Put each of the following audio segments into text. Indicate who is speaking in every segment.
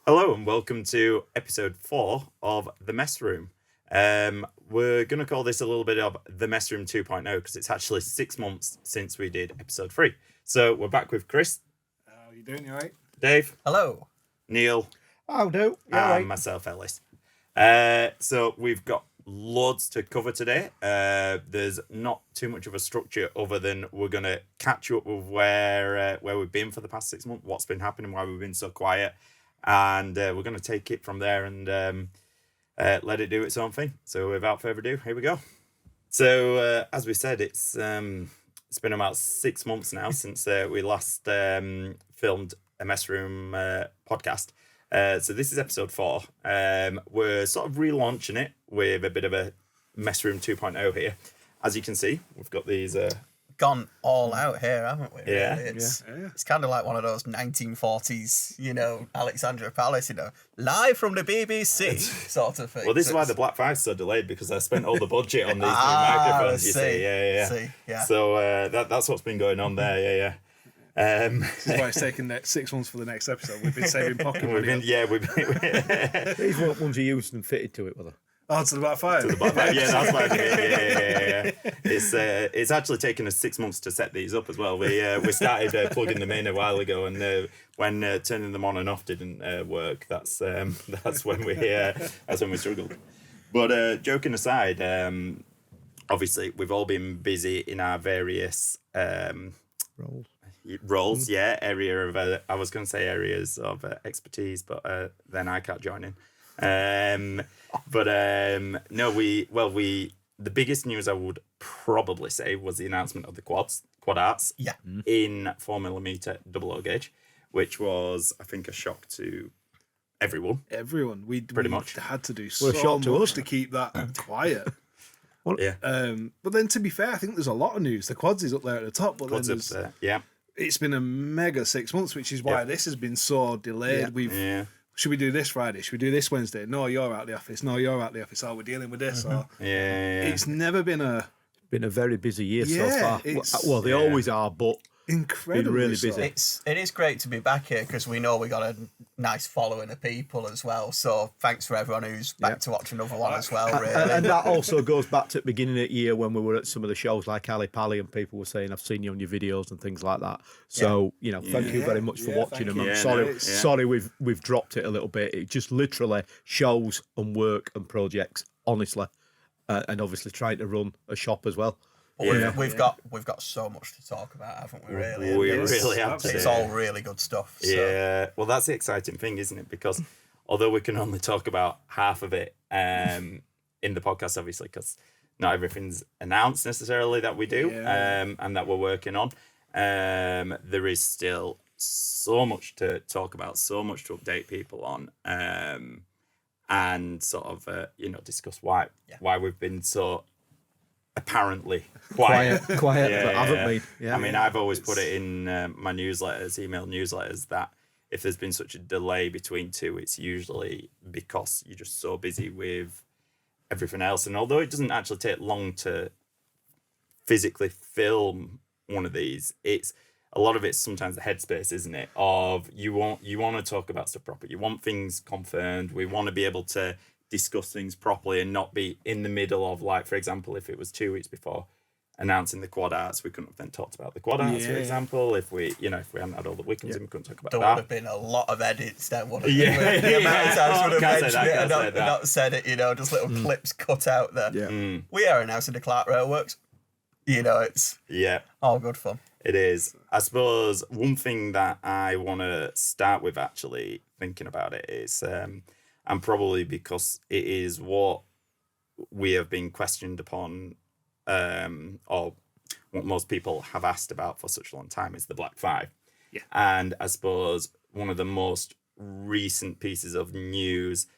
Speaker 1: Hello and welcome to episode 4 of The Mess Room. We're going to call this a little bit of The Mess Room 2.0 because it's actually 6 months since we did episode 3. So we're back with Chris.
Speaker 2: How are you doing? You all right?
Speaker 1: Dave.
Speaker 3: Hello.
Speaker 1: Neil.
Speaker 4: I'll do.
Speaker 1: And right. Myself, Ellis. So we've got loads to cover today. There's not too much of a structure other than we're going to catch you up with where we've been for the past 6 months, what's been happening, why we've been so quiet. And we're going to take it from there and let it do its own thing. So without further ado, here we go. So as we said, it's been about 6 months now since we last filmed a Mess Room podcast. So this is episode 4. We're sort of relaunching it with a bit of a Mess Room 2.0 here. As you can see, we've got these...
Speaker 3: Gone all out here, haven't we?
Speaker 1: Yeah.
Speaker 3: Really? It's kind of like one of those 1940s, Alexandra Palace, live from the BBC sort of thing.
Speaker 1: Well, this is why the Black Five's so delayed, because I spent all the budget on these new microphones, you see. Yeah. So that's what's been going on there,
Speaker 2: This is why it's taken 6 months for the next episode. We've been saving pocket money.
Speaker 4: These weren't ones you used and fitted to it, were they?
Speaker 2: Oh, to the Black Five.
Speaker 1: Yeah, that's what I mean. Yeah. It's actually taken us 6 months to set these up as well. We started plugging them in a while ago, and when turning them on and off didn't work, that's when we struggled. But joking aside, obviously we've all been busy in our various roles. Yeah, area of I was going to say areas of expertise, but then I can't join in. The biggest news I would probably say was the announcement of the quad arts in 4mm double O gauge, which was, I think, a shock to everyone.
Speaker 2: We
Speaker 1: pretty much
Speaker 2: had to do
Speaker 4: well,
Speaker 2: so much to keep that quiet.
Speaker 4: Well,
Speaker 1: yeah.
Speaker 2: But then, to be fair, I think there's a lot of news. The quads is up there at the top, but
Speaker 1: Quads
Speaker 2: then
Speaker 1: up there. Yeah.
Speaker 2: It's been a mega 6 months, which is why this has been so delayed. Should we do this Friday? Should we do this Wednesday? No, you're out the office. No, you're out the office. Oh, we're dealing with this. It's never been a
Speaker 4: very busy year so far. Well, they always are, but
Speaker 2: incredibly
Speaker 4: really busy.
Speaker 3: It is great to be back here because we know we got a nice following of people as well. So thanks for everyone who's back to watch another one as well. Really,
Speaker 4: and that also goes back to the beginning of the year when we were at some of the shows like Ali Pally, and people were saying, "I've seen you on your videos and things like that." So thank you very much for watching them. I'm sorry we've dropped it a little bit. It just literally shows and work and projects, honestly, and obviously trying to run a shop as well.
Speaker 3: But we've got so much to talk about, haven't we? Really,
Speaker 1: we really have.
Speaker 3: It's all really good stuff. So.
Speaker 1: Yeah, well, that's the exciting thing, isn't it? Because although we can only talk about half of it in the podcast, obviously, because not everything's announced necessarily that we do and that we're working on. There is still so much to talk about, so much to update people on, and sort of discuss why we've been so apparently quiet,
Speaker 4: but haven't been. Yeah.
Speaker 1: I mean, I've always put it in my email newsletters, that if there's been such a delay between two, it's usually because you're just so busy with everything else. And although it doesn't actually take long to physically film one of these, it's a lot of it's sometimes the headspace, isn't it? Of you want to talk about stuff properly. You want things confirmed. We want to be able to discuss things properly and not be in the middle of, like, for example, if it was 2 weeks before announcing the quad arts, we couldn't have then talked about the quad arts, for example. If we hadn't had all the Wickhams in, we couldn't talk about
Speaker 3: there
Speaker 1: that.
Speaker 3: There would have been a lot of edits then, wouldn't there? The amount of times would have mentioned it and not said it, just little clips cut out there.
Speaker 4: Yeah.
Speaker 3: We are announcing the Clark Railworks. It's all good fun.
Speaker 1: It is. I suppose one thing that I want to start with, actually thinking about it, is and probably because it is what we have been questioned upon, or what most people have asked about for such a long time, is the Black Five.
Speaker 2: Yeah.
Speaker 1: And I suppose one of the most recent pieces of news,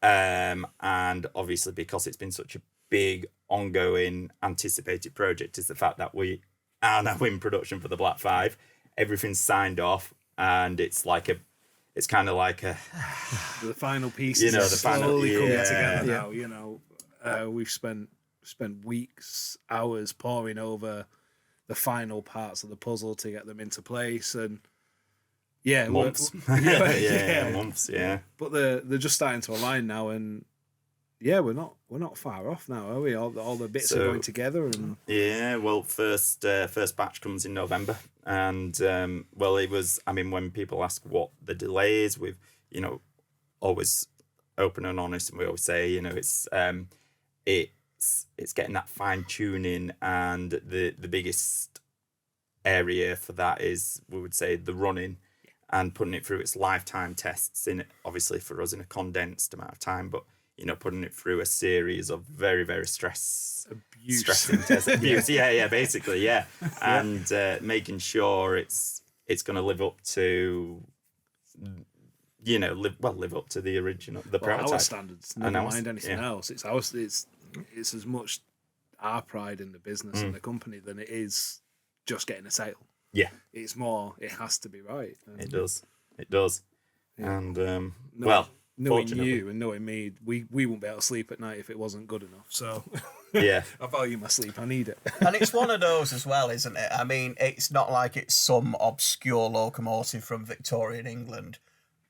Speaker 1: and obviously because it's been such a big, ongoing, anticipated project, is the fact that we are now in production for the Black Five. Everything's signed off, and it's kind of like a
Speaker 2: the final pieces are slowly coming together now. We've spent weeks, hours poring over the final parts of the puzzle to get them into place, and
Speaker 1: months. Months. Yeah.
Speaker 2: But they're just starting to align now, and yeah, we're not far off now, are we? All the bits are going together, and
Speaker 1: yeah. Well, first batch comes in November, and well, it was. I mean, when people ask what the delay is, we've always open and honest, and we always say it's getting that fine tuning, and the biggest area for that is, we would say, the running. And putting it through its lifetime tests in, obviously for us, in a condensed amount of time, but putting it through a series of very, very stressing tests, basically, and making sure it's going to live up to, live up to the original, the prototype.
Speaker 2: Our standards, never mind anything else. It's as much our pride in the business and the company than it is just getting a sale.
Speaker 1: Yeah,
Speaker 2: it's more. It has to be right.
Speaker 1: It does. Yeah. And
Speaker 2: knowing you and knowing me, we wouldn't be able to sleep at night if it wasn't good enough. So
Speaker 1: yeah,
Speaker 2: I value my sleep. I need it.
Speaker 3: And it's one of those as well, isn't it? I mean, it's not like it's some obscure locomotive from Victorian England.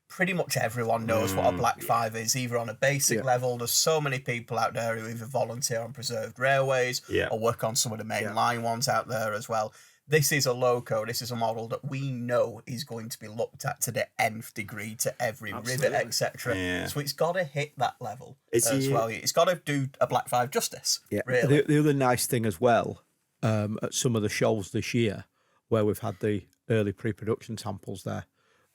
Speaker 3: Pretty much everyone knows what a Black 5 is, either on a basic level. There's so many people out there who either volunteer on preserved railways or work on some of the mainline ones out there as well. This is a loco, this is a model that we know is going to be looked at to the nth degree, to every rivet, etc. Yeah. So it's got to hit that level as well. It's got to do a Black 5 justice, really.
Speaker 4: The other nice thing as well, at some of the shows this year, where we've had the early pre-production samples there,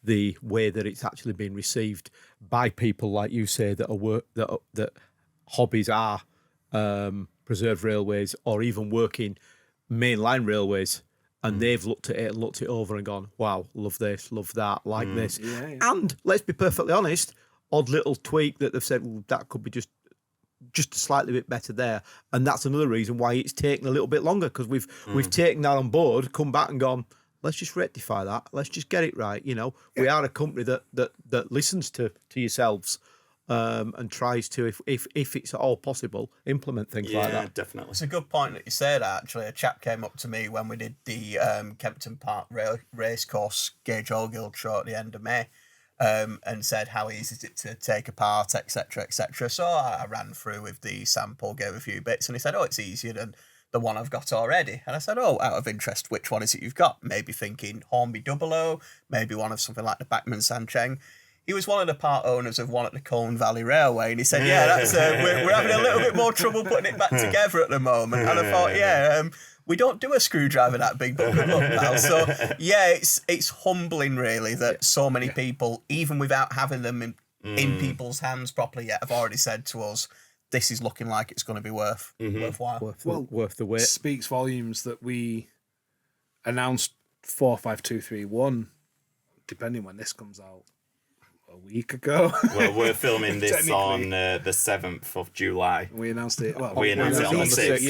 Speaker 4: the way that it's actually been received by people, like you say, that hobbies are preserved railways, or even working mainline railways. And they've looked at it over and gone, wow, love this, love that, like this. Yeah. And let's be perfectly honest, odd little tweak that they've said, well, that could be just a slightly bit better there. And that's another reason why it's taken a little bit longer, because we've taken that on board, come back and gone, let's just rectify that. Let's just get it right. We are a company that listens to yourselves. And tries to, if it's at all possible, implement things like that.
Speaker 1: Yeah, definitely.
Speaker 3: It's a good point that you said, actually. A chap came up to me when we did the Kempton Park Racecourse Gauge All Guild show at the end of May, and said how easy is it to take apart, etc., etc. So I ran through with the sample, gave a few bits, and he said, oh, it's easier than the one I've got already. And I said, oh, out of interest, which one is it you've got? Maybe thinking Hornby 00, maybe one of something like the Bachmann Sancheng. He was one of the part owners of one at the Colne Valley Railway, and he said, yeah, that's we're having a little bit more trouble putting it back together at the moment. And I thought, we don't do a screwdriver that big, but good luck, pal. So, yeah, it's humbling, really, that so many people, even without having them in people's hands properly yet, have already said to us, this is looking like it's going to be worthwhile.
Speaker 4: Worth the wait.
Speaker 2: Speaks volumes that we announced 45231, depending when this comes out, a week ago.
Speaker 1: Well, we're filming this on the 7th of July.
Speaker 2: We announced it. Well,
Speaker 1: we announced it on the 6th.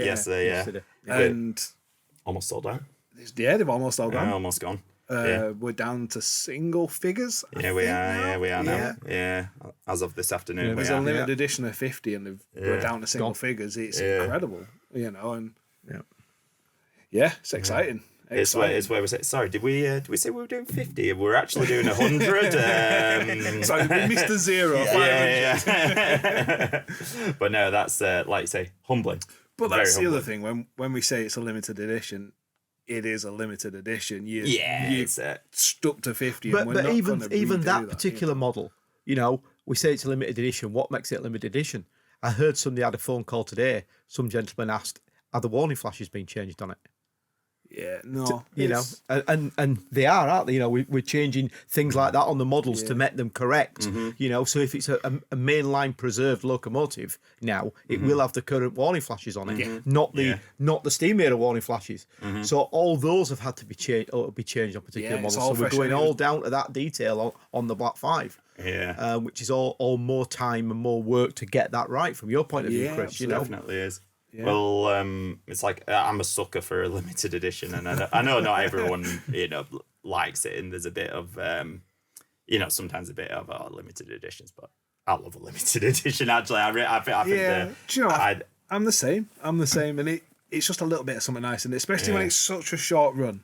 Speaker 2: Yesterday. And
Speaker 1: almost sold out.
Speaker 2: Yeah, they've almost all gone.
Speaker 1: Almost gone.
Speaker 2: We're down to single figures.
Speaker 1: We are now. Yeah, as of this afternoon.
Speaker 2: There's a limited edition of 50, and we're down to single figures. It's incredible, and it's exciting.
Speaker 1: It's where we say, sorry, did we say we were doing 50? We're actually doing 100.
Speaker 2: Sorry, we missed the zero.
Speaker 1: Yeah. But no, that's, like you say, humbling.
Speaker 2: But that's the other thing. When we say it's a limited edition, it is a limited edition. You're stuck to 50.
Speaker 4: But even that particular model, we say it's a limited edition. What makes it a limited edition? I heard somebody had a phone call today. Some gentleman asked, are the warning flashes being changed on it?
Speaker 2: Yeah, no,
Speaker 4: and they are, aren't they? We're changing things like that on the models to make them correct. So if it's a mainline preserved locomotive now, it will have the current warning flashes on it, not the steam era warning flashes. So all those have had to be changed on particular models. So we're going all down to that detail on the Black 5.
Speaker 1: Yeah,
Speaker 4: which is all more time and more work to get that right from your point of view, Chris.
Speaker 1: Absolutely. Definitely is. Yeah. Well, it's like I'm a sucker for a limited edition, and I know not everyone likes it, and there's a bit of sometimes a bit of limited editions, but I love a limited edition. Actually, I think.
Speaker 2: Do you know? I'm the same, and it's just a little bit of something nice, and especially when it's such a short run.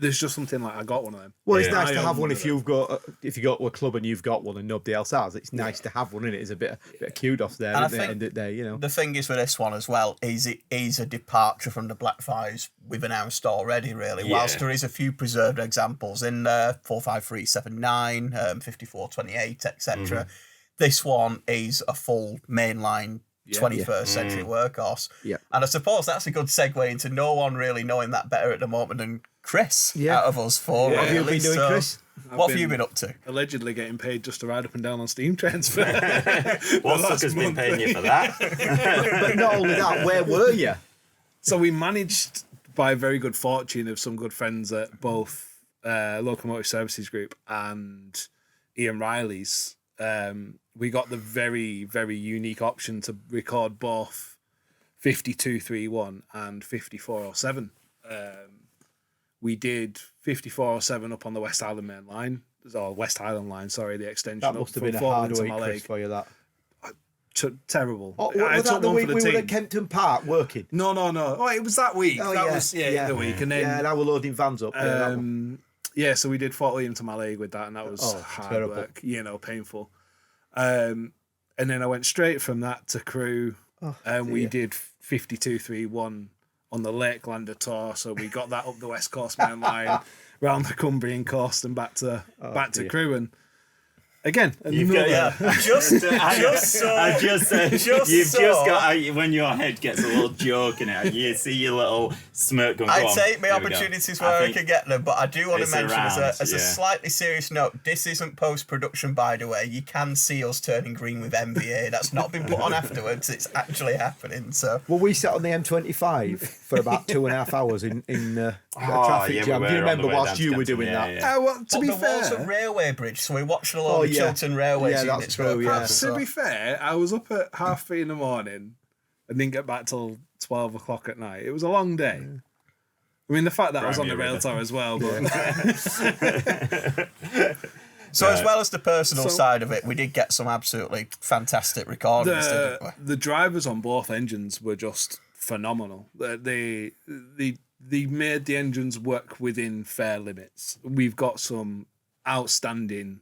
Speaker 2: there's just something like I got one of them.
Speaker 4: Well, it's nice to have one if you go to a club and you've got one and nobody else has. It's nice to have one in it. It's a bit of kudos there at the end of the day, you know.
Speaker 3: The thing is with this one as well is it is a departure from the Black Fives we've announced already, really.
Speaker 1: Yeah.
Speaker 3: Whilst there is a few preserved examples in there, 45379, 5428, etc. This one is a full mainline 21st century workhorse.
Speaker 4: Yeah.
Speaker 3: And I suppose that's a good segue into no one really knowing that better at the moment than Chris out of us four.
Speaker 4: What have you been doing, Chris?
Speaker 3: What have you been up to?
Speaker 2: Allegedly getting paid just to ride up and down on Steam transfer.
Speaker 1: What sucker's been paying you for that?
Speaker 4: But not only that, where were you?
Speaker 2: So we managed, by very good fortune of some good friends at both Locomotive Services Group and Ian Riley's, we got the very, very unique option to record both 5231 and 5407. We did 5407 up on the West Island main line, or West Island line, sorry, the extension.
Speaker 4: That must have been a hard week, Chris, for you, that.
Speaker 2: Terrible.
Speaker 4: Oh, was that the week we were at Kempton Park working?
Speaker 2: No. Oh, it was that week.
Speaker 4: Oh,
Speaker 2: that was the week. And then,
Speaker 4: now we're loading vans up.
Speaker 2: so we did Fort William to Mallaig with that, and that was hard
Speaker 4: terrible
Speaker 2: work, painful. And then I went straight from that to Crewe, and we did 5231 on the Lakelander tour. So we got that up the West Coast main line, round the Cumbrian coast, and back to Crewe. And again,
Speaker 1: you've got, when your head gets a little joke in it, you see your little smirk going.
Speaker 3: I take my opportunities where I can get them, but I do want to mention as a slightly serious note, this isn't post-production, by the way. You can see us turning green with MVA. That's not been put on afterwards. It's actually happening. So,
Speaker 4: well, we sat on the M25 for about 2.5 hours in traffic jam. Do you remember whilst you were doing that?
Speaker 2: Well, to be fair,
Speaker 3: was a railway bridge, so we watched a lot of Chiltern Railway units.
Speaker 4: True,
Speaker 2: to be fair, I was up at 3:30 in the morning and didn't get back till 12 o'clock at night. It was a long day. I mean, the fact that I was on the rail tower as well. But
Speaker 3: So as well as the personal side of it, we did get some absolutely fantastic recordings, didn't we?
Speaker 2: The drivers on both engines were just phenomenal. They made the engines work within fair limits. We've got some outstanding,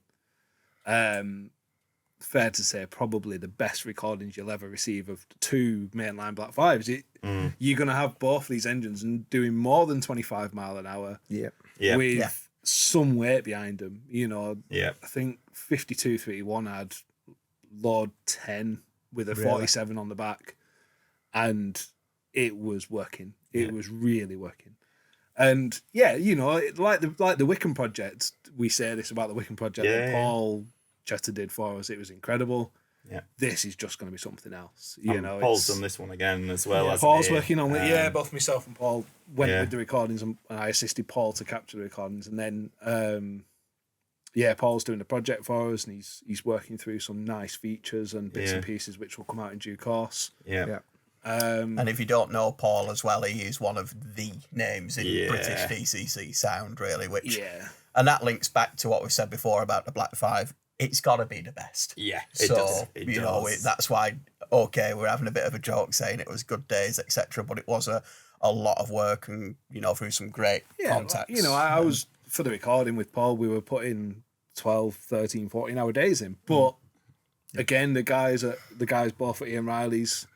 Speaker 2: fair to say, probably the best recordings you'll ever receive of two mainline Black Fives. You're going to have both these engines and doing more than 25 mile an hour with some weight behind them. I think 5231 had load 10 with a 47 on the back, and it was working. It was really working. And like the Wickham project, we say this about the Wickham project that Paul Chester did for us. It was incredible. Yeah, this is just going to be something else.
Speaker 1: Paul's done this one again as well.
Speaker 2: Paul's working on it. Both myself and Paul went with the recordings, and I assisted Paul to capture the recordings. And then, Paul's doing the project for us, and he's working through some nice features and bits and pieces which will come out in due course.
Speaker 1: Yeah.
Speaker 3: And if you don't know Paul as well, he is one of the names in British DCC sound, really. And that links back to what we said before about the Black Five. It's got to be the best.
Speaker 1: Yeah, it does. It does.
Speaker 3: That's why. We're having a bit of a joke saying it was good days, etc. But it was a lot of work, and through some great contacts.
Speaker 2: I was for the recording with Paul. We were putting 12, 13, 14 hour days in, but again, the guys both at Ian Riley's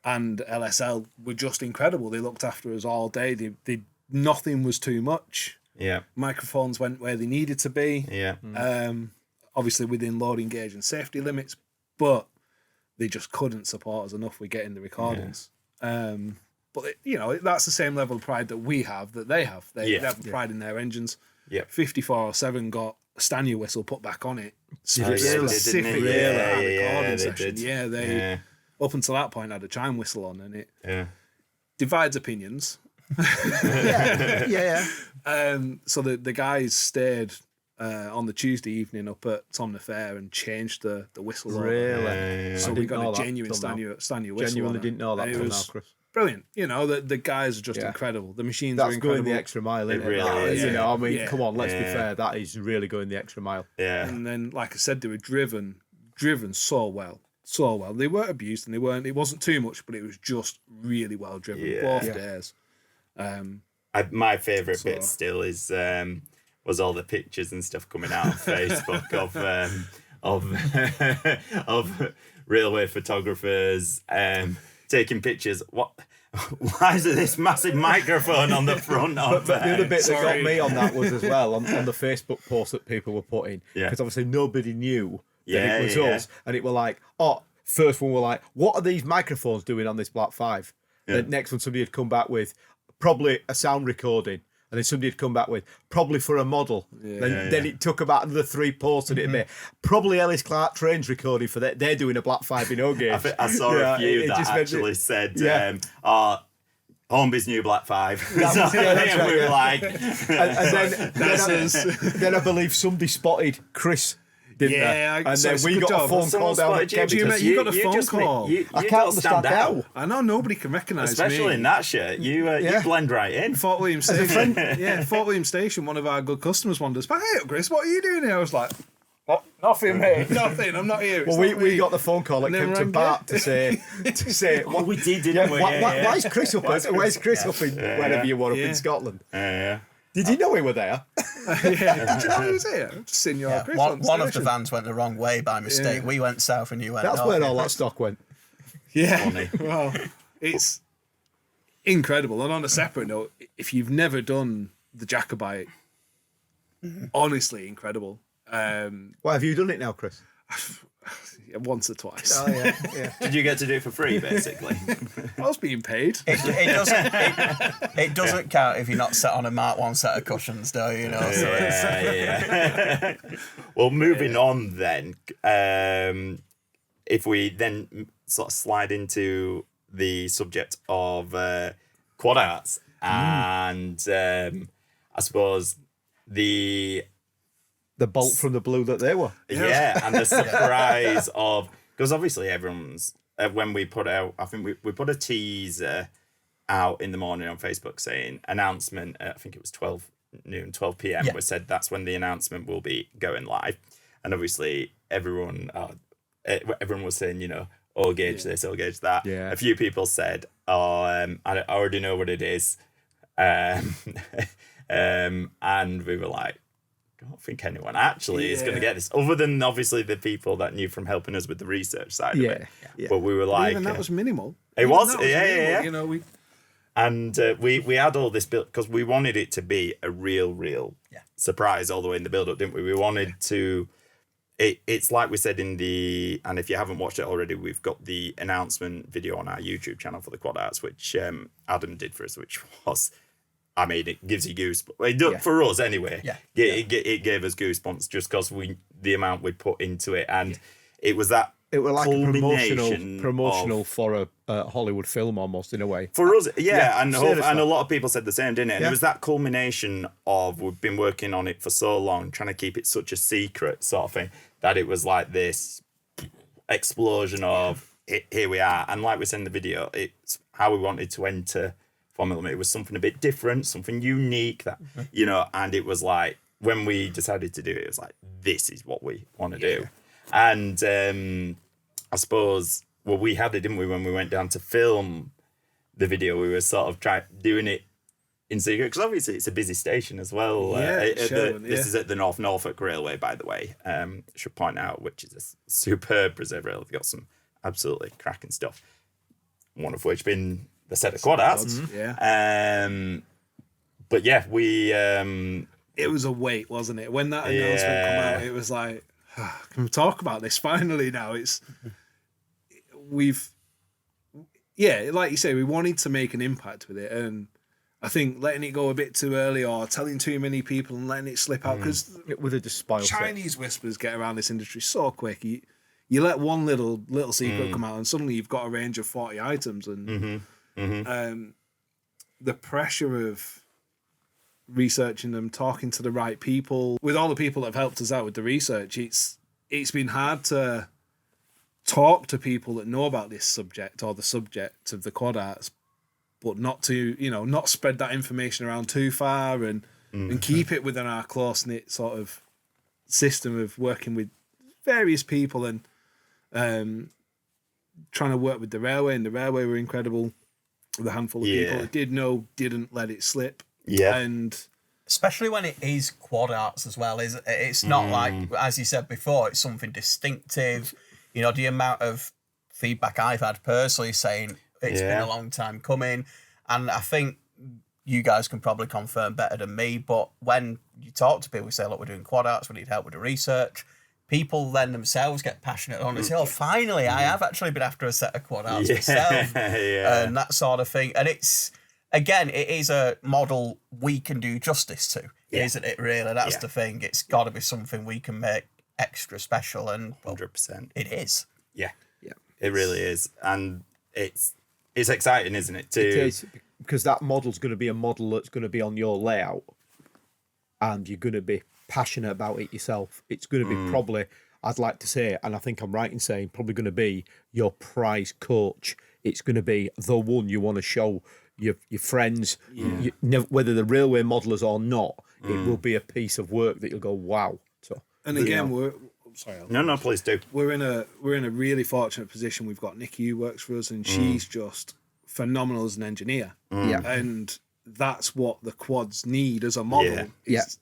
Speaker 2: and LSL were just incredible. They looked after us all day. They nothing was too much.
Speaker 1: Yeah.
Speaker 2: Microphones went where they needed to be.
Speaker 1: Yeah.
Speaker 2: Obviously within loading gauge and safety limits, but they just couldn't support us enough with getting the recordings. But that's the same level of pride that we have, that they have. They have pride in their engines.
Speaker 1: Yeah.
Speaker 2: 5407 got a Stanier whistle put back on it.
Speaker 1: Specifically
Speaker 2: recording session. They up until that point had a chime whistle on, and it divides opinions. So the guys stayed on the Tuesday evening up at Tomney Fair and changed the whistle.
Speaker 4: Really?
Speaker 2: So we got a genuine Stanier whistle.
Speaker 4: Genuinely didn't know that till now, Chris.
Speaker 2: Brilliant. The guys are just incredible. The machines are incredible.
Speaker 4: That's going the extra mile, isn't it?
Speaker 1: Really is.
Speaker 4: Come on, let's be fair. That is really going the extra mile.
Speaker 1: Yeah.
Speaker 2: And then, like I said, they were driven so well. So well. They weren't abused, and it wasn't too much, but it was just really well driven both days.
Speaker 1: My favourite bit still is was all the pictures and stuff coming out on Facebook of railway photographers taking pictures. Why is there this massive microphone on the front of
Speaker 4: but the other bit that got me on that was as well on the Facebook post that people were putting, because obviously nobody knew that it was us, and it were like, first one were like, what are these microphones doing on this Black 5? The next one somebody had come back with probably a sound recording, and then somebody had come back with probably for a model. Then it took about another 3 posts, and it'd be probably Ellis Clark Trains recording for that. They're doing a Black 5 in O-gauge.
Speaker 1: I saw a few that actually said, Hornby's new Black 5. We were like...
Speaker 4: then I believe somebody spotted Chris, didn't they? And then we got a phone call down at Kempton.
Speaker 2: You got a phone call.
Speaker 4: I can't understand how.
Speaker 2: I know nobody can recognise me.
Speaker 1: Especially in that shirt. You blend right in.
Speaker 2: Fort William Station. Fort William Station, one of our good customers wandered us. Hey, Chris, what are you doing here? I was like... Nothing, mate. Nothing. I'm not here.
Speaker 4: Well, we got the phone call at Kempton Park to say
Speaker 1: what we did, didn't we?
Speaker 4: Why is Chris up? Where's Chris up in wherever you were up in Scotland? Did you know we were there?
Speaker 2: Did you know he was here? Just seen your Chris
Speaker 3: one of the vans went the wrong way by mistake. We went south and you went north.
Speaker 4: That's where all that stock went.
Speaker 2: Yeah. Well, it's incredible. And on a separate note, if you've never done the Jacobite, honestly incredible.
Speaker 4: Why have you done it now, Chris?
Speaker 2: Once or twice.
Speaker 4: Oh yeah.
Speaker 1: Did you get to do it for free, basically?
Speaker 2: I was being paid.
Speaker 3: It doesn't count if you're not set on a Mark 1 set of cushions, though, you know.
Speaker 1: Yeah. Well, moving on then, if we then sort of slide into the subject of quad arts and I suppose the
Speaker 4: bolt from the blue that they were.
Speaker 1: Yeah, and the surprise of... Because obviously everyone's... when we put out... I think we put a teaser out in the morning on Facebook saying announcement, I think it was 12 p.m. We said that's when the announcement will be going live. And obviously everyone was saying, gauge this, gauge that.
Speaker 4: Yeah.
Speaker 1: A few people said, I already know what it is. And we were like, I don't think anyone actually is going to get this, other than obviously the people that knew from helping us with the research side of it. Yeah. But we were like...
Speaker 2: Even that was minimal.
Speaker 1: It was,
Speaker 2: minimal.
Speaker 1: We had all this built because we wanted it to be a real surprise all the way in the build-up, didn't we? We wanted to... It's like we said in the... And if you haven't watched it already, we've got the announcement video on our YouTube channel for the Quad Arts, which Adam did for us, which was... I mean, it gives you goosebumps. For us, anyway. Yeah. It gave us goosebumps just because the amount we'd put into it, and it was that.
Speaker 4: It was like a promotional for a Hollywood film almost in a way.
Speaker 1: For us, and a lot of people said the same, didn't it? And it was that culmination of we've been working on it for so long, trying to keep it such a secret sort of thing, that it was like this explosion of here we are, and like we said in the video, it's how we wanted to enter Formula. It was something a bit different, something unique that, and it was like, when we decided to do it, it was like, this is what we want to do. And I suppose, we had it, didn't we, when we went down to film the video, we were sort of doing it in secret, because obviously it's a busy station as well. This is at the North Norfolk Railway, by the way, should point out, which is a superb preserved rail. They've got some absolutely cracking stuff, one of which being the set of quad arts. But we...
Speaker 2: it was a wait, wasn't it? When that announcement came out, it was like, can we talk about this finally now? Like you say, we wanted to make an impact with it, and I think letting it go a bit too early or telling too many people and letting it slip out, because Chinese whispers get around this industry so quick. You let one little secret come out, and suddenly you've got a range of 40 items, and the pressure of researching them, talking to the right people, with all the people that have helped us out with the research, it's been hard to talk to people that know about this subject or the subject of the quad arts, but not to, not spread that information around too far, and keep it within our close-knit sort of system of working with various people, and trying to work with the railway, and the railway were incredible. The handful of people that didn't let it slip.
Speaker 1: Yeah.
Speaker 2: And
Speaker 3: especially when it is quad arts as well, is it's not like, as you said before, it's something distinctive. You know, the amount of feedback I've had personally saying it's been a long time coming, and I think you guys can probably confirm better than me, but when you talk to people, we say, look, we're doing quad arts, we need help with the research, people then themselves get passionate on it and say, oh, finally, I have actually been after a set of quad arts myself, and that sort of thing. And it's, again, it is a model we can do justice to, isn't it, really? That's the thing. It's got to be something we can make extra special, and
Speaker 1: 100%.
Speaker 3: It is.
Speaker 1: Yeah. It really is. And it's exciting, isn't it?
Speaker 4: It is, because that model's going to be a model that's going to be on your layout, and you're going to be passionate about it yourself. It's going to be probably, I'd like to say, and I think I'm right in saying, probably going to be your prize coach. It's going to be the one you want to show your friends, whether they're railway modelers or not. It will be a piece of work that you'll go, wow. So,
Speaker 2: and again, we're sorry.
Speaker 1: No, please do.
Speaker 2: We're in a really fortunate position. We've got Nikki who works for us, and she's just phenomenal as an engineer. And that's what the quads need as a model.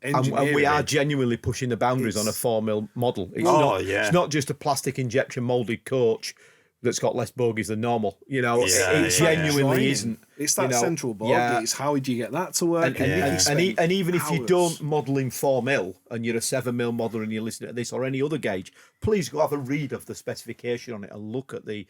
Speaker 4: And we are genuinely pushing the boundaries on a 4mm model. It's not just a plastic injection molded coach that's got less bogies than normal. You know, it genuinely isn't.
Speaker 2: It's that central bogie. It's how do you get that to work?
Speaker 4: And even if you don't model in 4mm and you're a 7mm modeler and you're listening to this or any other gauge, please go have a read of the specification on it and look at the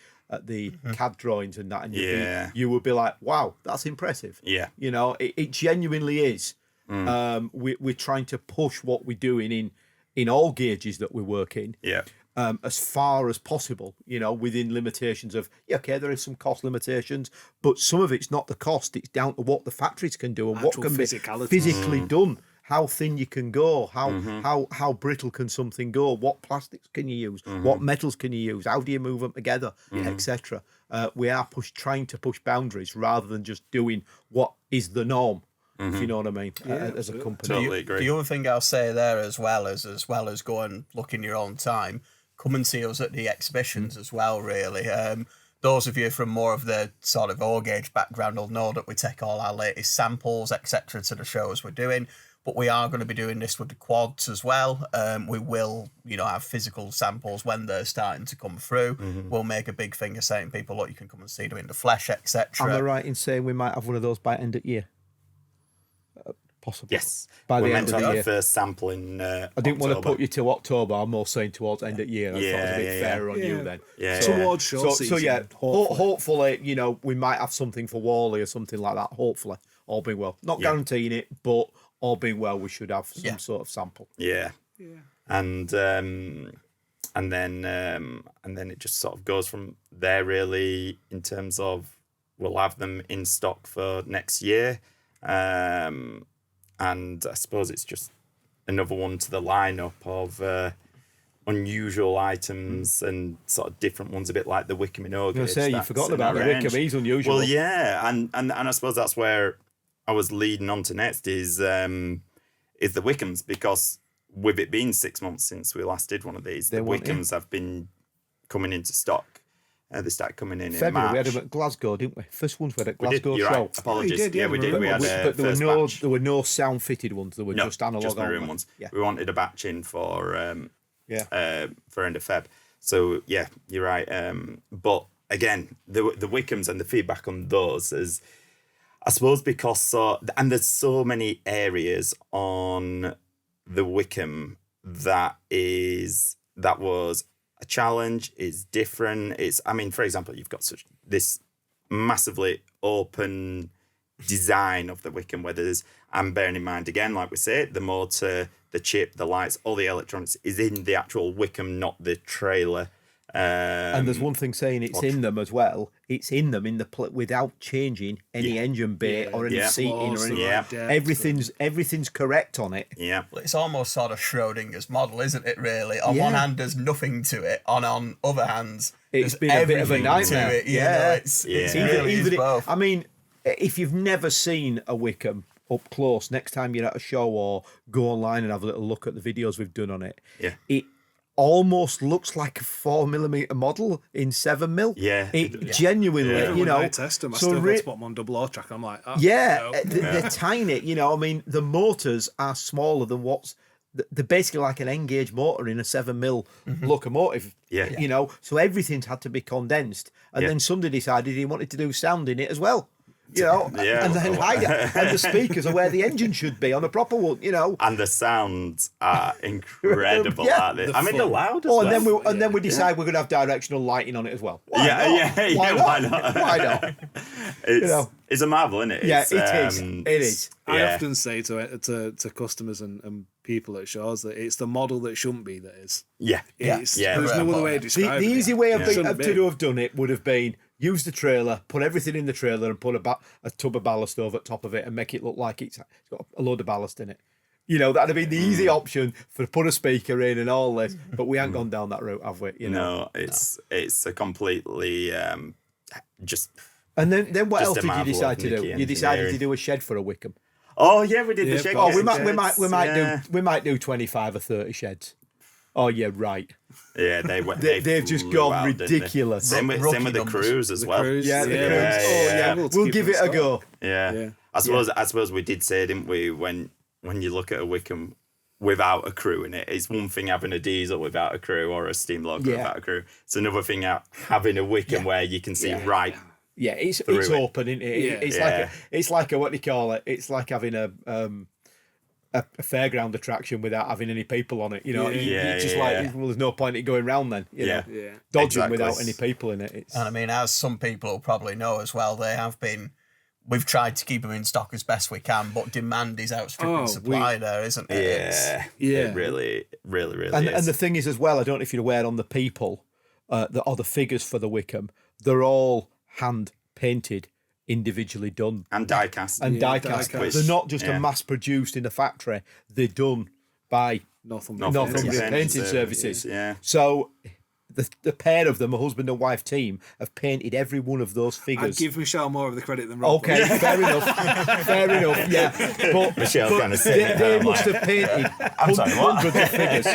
Speaker 4: CAD drawings and that, and you will be like, wow, that's impressive.
Speaker 1: Yeah,
Speaker 4: you know, it genuinely is. We're trying to push what we're doing in all gauges that we work in.
Speaker 1: Yeah.
Speaker 4: As far as possible, you know, within limitations of, there is some cost limitations, but some of it's not the cost, it's down to what the factories can do and what can be physically done, how thin you can go, how brittle can something go, what plastics can you use, what metals can you use, how do you move them together, etc. We are trying to push boundaries rather than just doing what is the norm. If you know what I mean, as a company.
Speaker 1: Totally agree.
Speaker 3: The other thing I'll say there as well as go and look in your own time, come and see us at the exhibitions as well, really. Those of you from more of the sort of O gauge background will know that we take all our latest samples, etc., to the shows we're doing. But we are going to be doing this with the quads as well. We will, have physical samples when they're starting to come through. We'll make a big thing of saying people, look, you can come and see them in the flesh, etc.
Speaker 4: Am I right in saying we might have one of those by end of year? Possibly.
Speaker 1: Yes.
Speaker 4: By
Speaker 1: we're
Speaker 4: the
Speaker 1: meant
Speaker 4: end
Speaker 1: to
Speaker 4: of
Speaker 1: have
Speaker 4: the
Speaker 1: the
Speaker 4: year.
Speaker 1: first sample in
Speaker 4: I didn't want to put you to October. I'm more saying towards end of year. I thought it was a bit fairer on you then.
Speaker 1: Yeah.
Speaker 2: Towards short season.
Speaker 4: So hopefully, we might have something for Wally or something like that. Hopefully, all being well. Not guaranteeing it, but all being well, we should have some sort of sample.
Speaker 1: Yeah. And then it just sort of goes from there, really, in terms of we'll have them in stock for next year. And I suppose it's just another one to the lineup of unusual items and sort of different ones, a bit like the Wickham in Ogre.
Speaker 4: You've forgotten about the Wickham. He's unusual.
Speaker 1: Well, yeah, and I suppose that's where I was leading on to next is the Wickhams, because with it being 6 months since we last did one of these, the Wickhams have been coming into stock. They started coming in
Speaker 4: February,
Speaker 1: March.
Speaker 4: We had them at Glasgow, didn't we? First ones we had at Glasgow show.
Speaker 1: Right. Apologies. We did. We had
Speaker 4: but there
Speaker 1: first
Speaker 4: were
Speaker 1: batch.
Speaker 4: There were no sound fitted ones. There were just analog
Speaker 1: just maroon ones.
Speaker 4: Yeah.
Speaker 1: We wanted a batch in for end of Feb. So yeah, you're right. But again, the Wickhams and the feedback on those is, I suppose, because and there's so many areas on the Wickham that was a challenge, is different. For example, you've got this massively open design of the Wickham, where I'm bearing in mind, again, like we say, the motor, the chip, the lights, all the electronics is in the actual Wickham, not the trailer.
Speaker 4: And there's one thing saying it's in them as well. It's in them without changing any engine bay or any seating or anything. Everything's correct on it.
Speaker 1: Yeah,
Speaker 3: well, it's almost sort of Schrodinger's model, isn't it? Really, on one hand, there's nothing to it. On other hands,
Speaker 4: it's been a bit of a nightmare.
Speaker 3: To it. It's
Speaker 4: even
Speaker 3: both.
Speaker 4: I mean, if you've never seen a Wickham up close, next time you're at a show or go online and have a little look at the videos we've done on it, almost looks like a 4mm model in 7mm.
Speaker 1: Yeah.
Speaker 4: It genuinely,
Speaker 2: Even
Speaker 4: you
Speaker 2: when
Speaker 4: know.
Speaker 2: I test them, I still got to put them on double O track. I'm like, oh,
Speaker 4: yeah,
Speaker 2: no.
Speaker 4: they're tiny. You know, I mean, the motors are smaller than what's. They're basically like an N-gauge motor in a 7mm locomotive.
Speaker 1: Yeah.
Speaker 4: You know, so everything's had to be condensed. And then somebody decided he wanted to do sound in it as well. You know,
Speaker 1: Yeah.
Speaker 4: and then and the speakers are where the engine should be on a proper one, you know.
Speaker 1: And the sounds are incredible,
Speaker 4: Yeah.
Speaker 1: aren't they? I mean, they're loud as
Speaker 4: Oh,
Speaker 1: well.
Speaker 4: and then we decide we're going to have directional lighting on it as well. Why
Speaker 1: Yeah,
Speaker 4: not?
Speaker 1: why not?
Speaker 4: Why not?
Speaker 1: It's a marvel, isn't it?
Speaker 4: Yeah,
Speaker 1: It's,
Speaker 4: it is. It is.
Speaker 2: I
Speaker 1: Yeah.
Speaker 2: often say to customers and people at shows that it's the model that shouldn't be that is.
Speaker 1: Yeah.
Speaker 2: It's,
Speaker 1: Yeah.
Speaker 2: There's no other way to
Speaker 4: The
Speaker 2: describe it.
Speaker 4: easy way
Speaker 2: Shouldn't be.
Speaker 4: to have done it would have been use the trailer, put everything in the trailer, and put a tub of ballast over the top of it, and make it look like it's got a load of ballast in it. You know, that'd have been the easy option for put a speaker in and all this, but we ain't gone down that route, have we? You know?
Speaker 1: No, it's a completely just.
Speaker 4: And then what
Speaker 1: Just
Speaker 4: else
Speaker 1: a
Speaker 4: did you
Speaker 1: marvel
Speaker 4: decide
Speaker 1: of
Speaker 4: to do?
Speaker 1: Nicky
Speaker 4: You decided to
Speaker 1: engineering.
Speaker 4: do a shed for a Wickham.
Speaker 1: Oh yeah, we did
Speaker 2: Yeah,
Speaker 1: the shake.
Speaker 2: oh,
Speaker 4: We
Speaker 2: Yeah,
Speaker 4: might do 25 or 30 sheds. Oh yeah, right.
Speaker 1: Yeah,
Speaker 4: They've just
Speaker 1: flew
Speaker 4: gone
Speaker 1: out, didn't they?
Speaker 4: ridiculous.
Speaker 1: Same with
Speaker 3: Rookie
Speaker 1: the
Speaker 3: numbers.
Speaker 1: crews as
Speaker 2: The
Speaker 1: well.
Speaker 2: crews,
Speaker 4: Yeah, the
Speaker 2: yeah,
Speaker 4: crews.
Speaker 2: yeah,
Speaker 1: yeah.
Speaker 2: Able to
Speaker 4: We'll
Speaker 2: keep
Speaker 4: give
Speaker 2: them
Speaker 4: it a
Speaker 2: stocked.
Speaker 4: go.
Speaker 1: Yeah.
Speaker 2: Yeah.
Speaker 1: I suppose we did say, didn't we, when you look at a Wickham without a crew in it, it's one thing having a diesel without a crew or a steam loco
Speaker 4: Yeah.
Speaker 1: without a crew. It's another thing having a Wickham where you can see right.
Speaker 4: Yeah, it's
Speaker 1: it.
Speaker 4: open, isn't it?
Speaker 2: Yeah.
Speaker 4: It's like a what do you call it? It's like having a fairground attraction without having any people on it. You know,
Speaker 1: Yeah.
Speaker 4: it's just
Speaker 1: Yeah.
Speaker 4: like well, there's no point in going round then. You
Speaker 1: Yeah.
Speaker 4: know?
Speaker 2: Yeah.
Speaker 4: Dodging
Speaker 1: Exactly.
Speaker 4: without any people in it. It's,
Speaker 3: And I mean, as some people will probably know as well, they have been. We've tried to keep them in stock as best we can, but demand is outstripping supply there, isn't it?
Speaker 1: Yeah.
Speaker 2: Yeah.
Speaker 1: It really
Speaker 4: and
Speaker 1: is.
Speaker 4: the thing is as well, I don't know if you're aware on the people, the figures for the Wickham, they're all hand painted, individually done.
Speaker 1: and die cast.
Speaker 4: And die
Speaker 2: die-cast.
Speaker 4: cast. They're not just
Speaker 1: Yeah.
Speaker 4: a mass produced in a factory. They're done by
Speaker 2: Northumbrian
Speaker 4: Northumbrian
Speaker 2: Painting.
Speaker 4: Painting Services.
Speaker 1: Yeah.
Speaker 4: So the pair of them, a husband and wife team, have painted every one of those
Speaker 2: I'd
Speaker 4: figures.
Speaker 2: give Michelle more of the credit than Rob.
Speaker 4: Okay, fair enough. Fair enough. Yeah, but
Speaker 1: Michelle's kind of sitting
Speaker 4: they
Speaker 1: there. I'm
Speaker 4: must
Speaker 1: like,
Speaker 4: have painted
Speaker 3: sorry, what?
Speaker 4: hundreds of figures,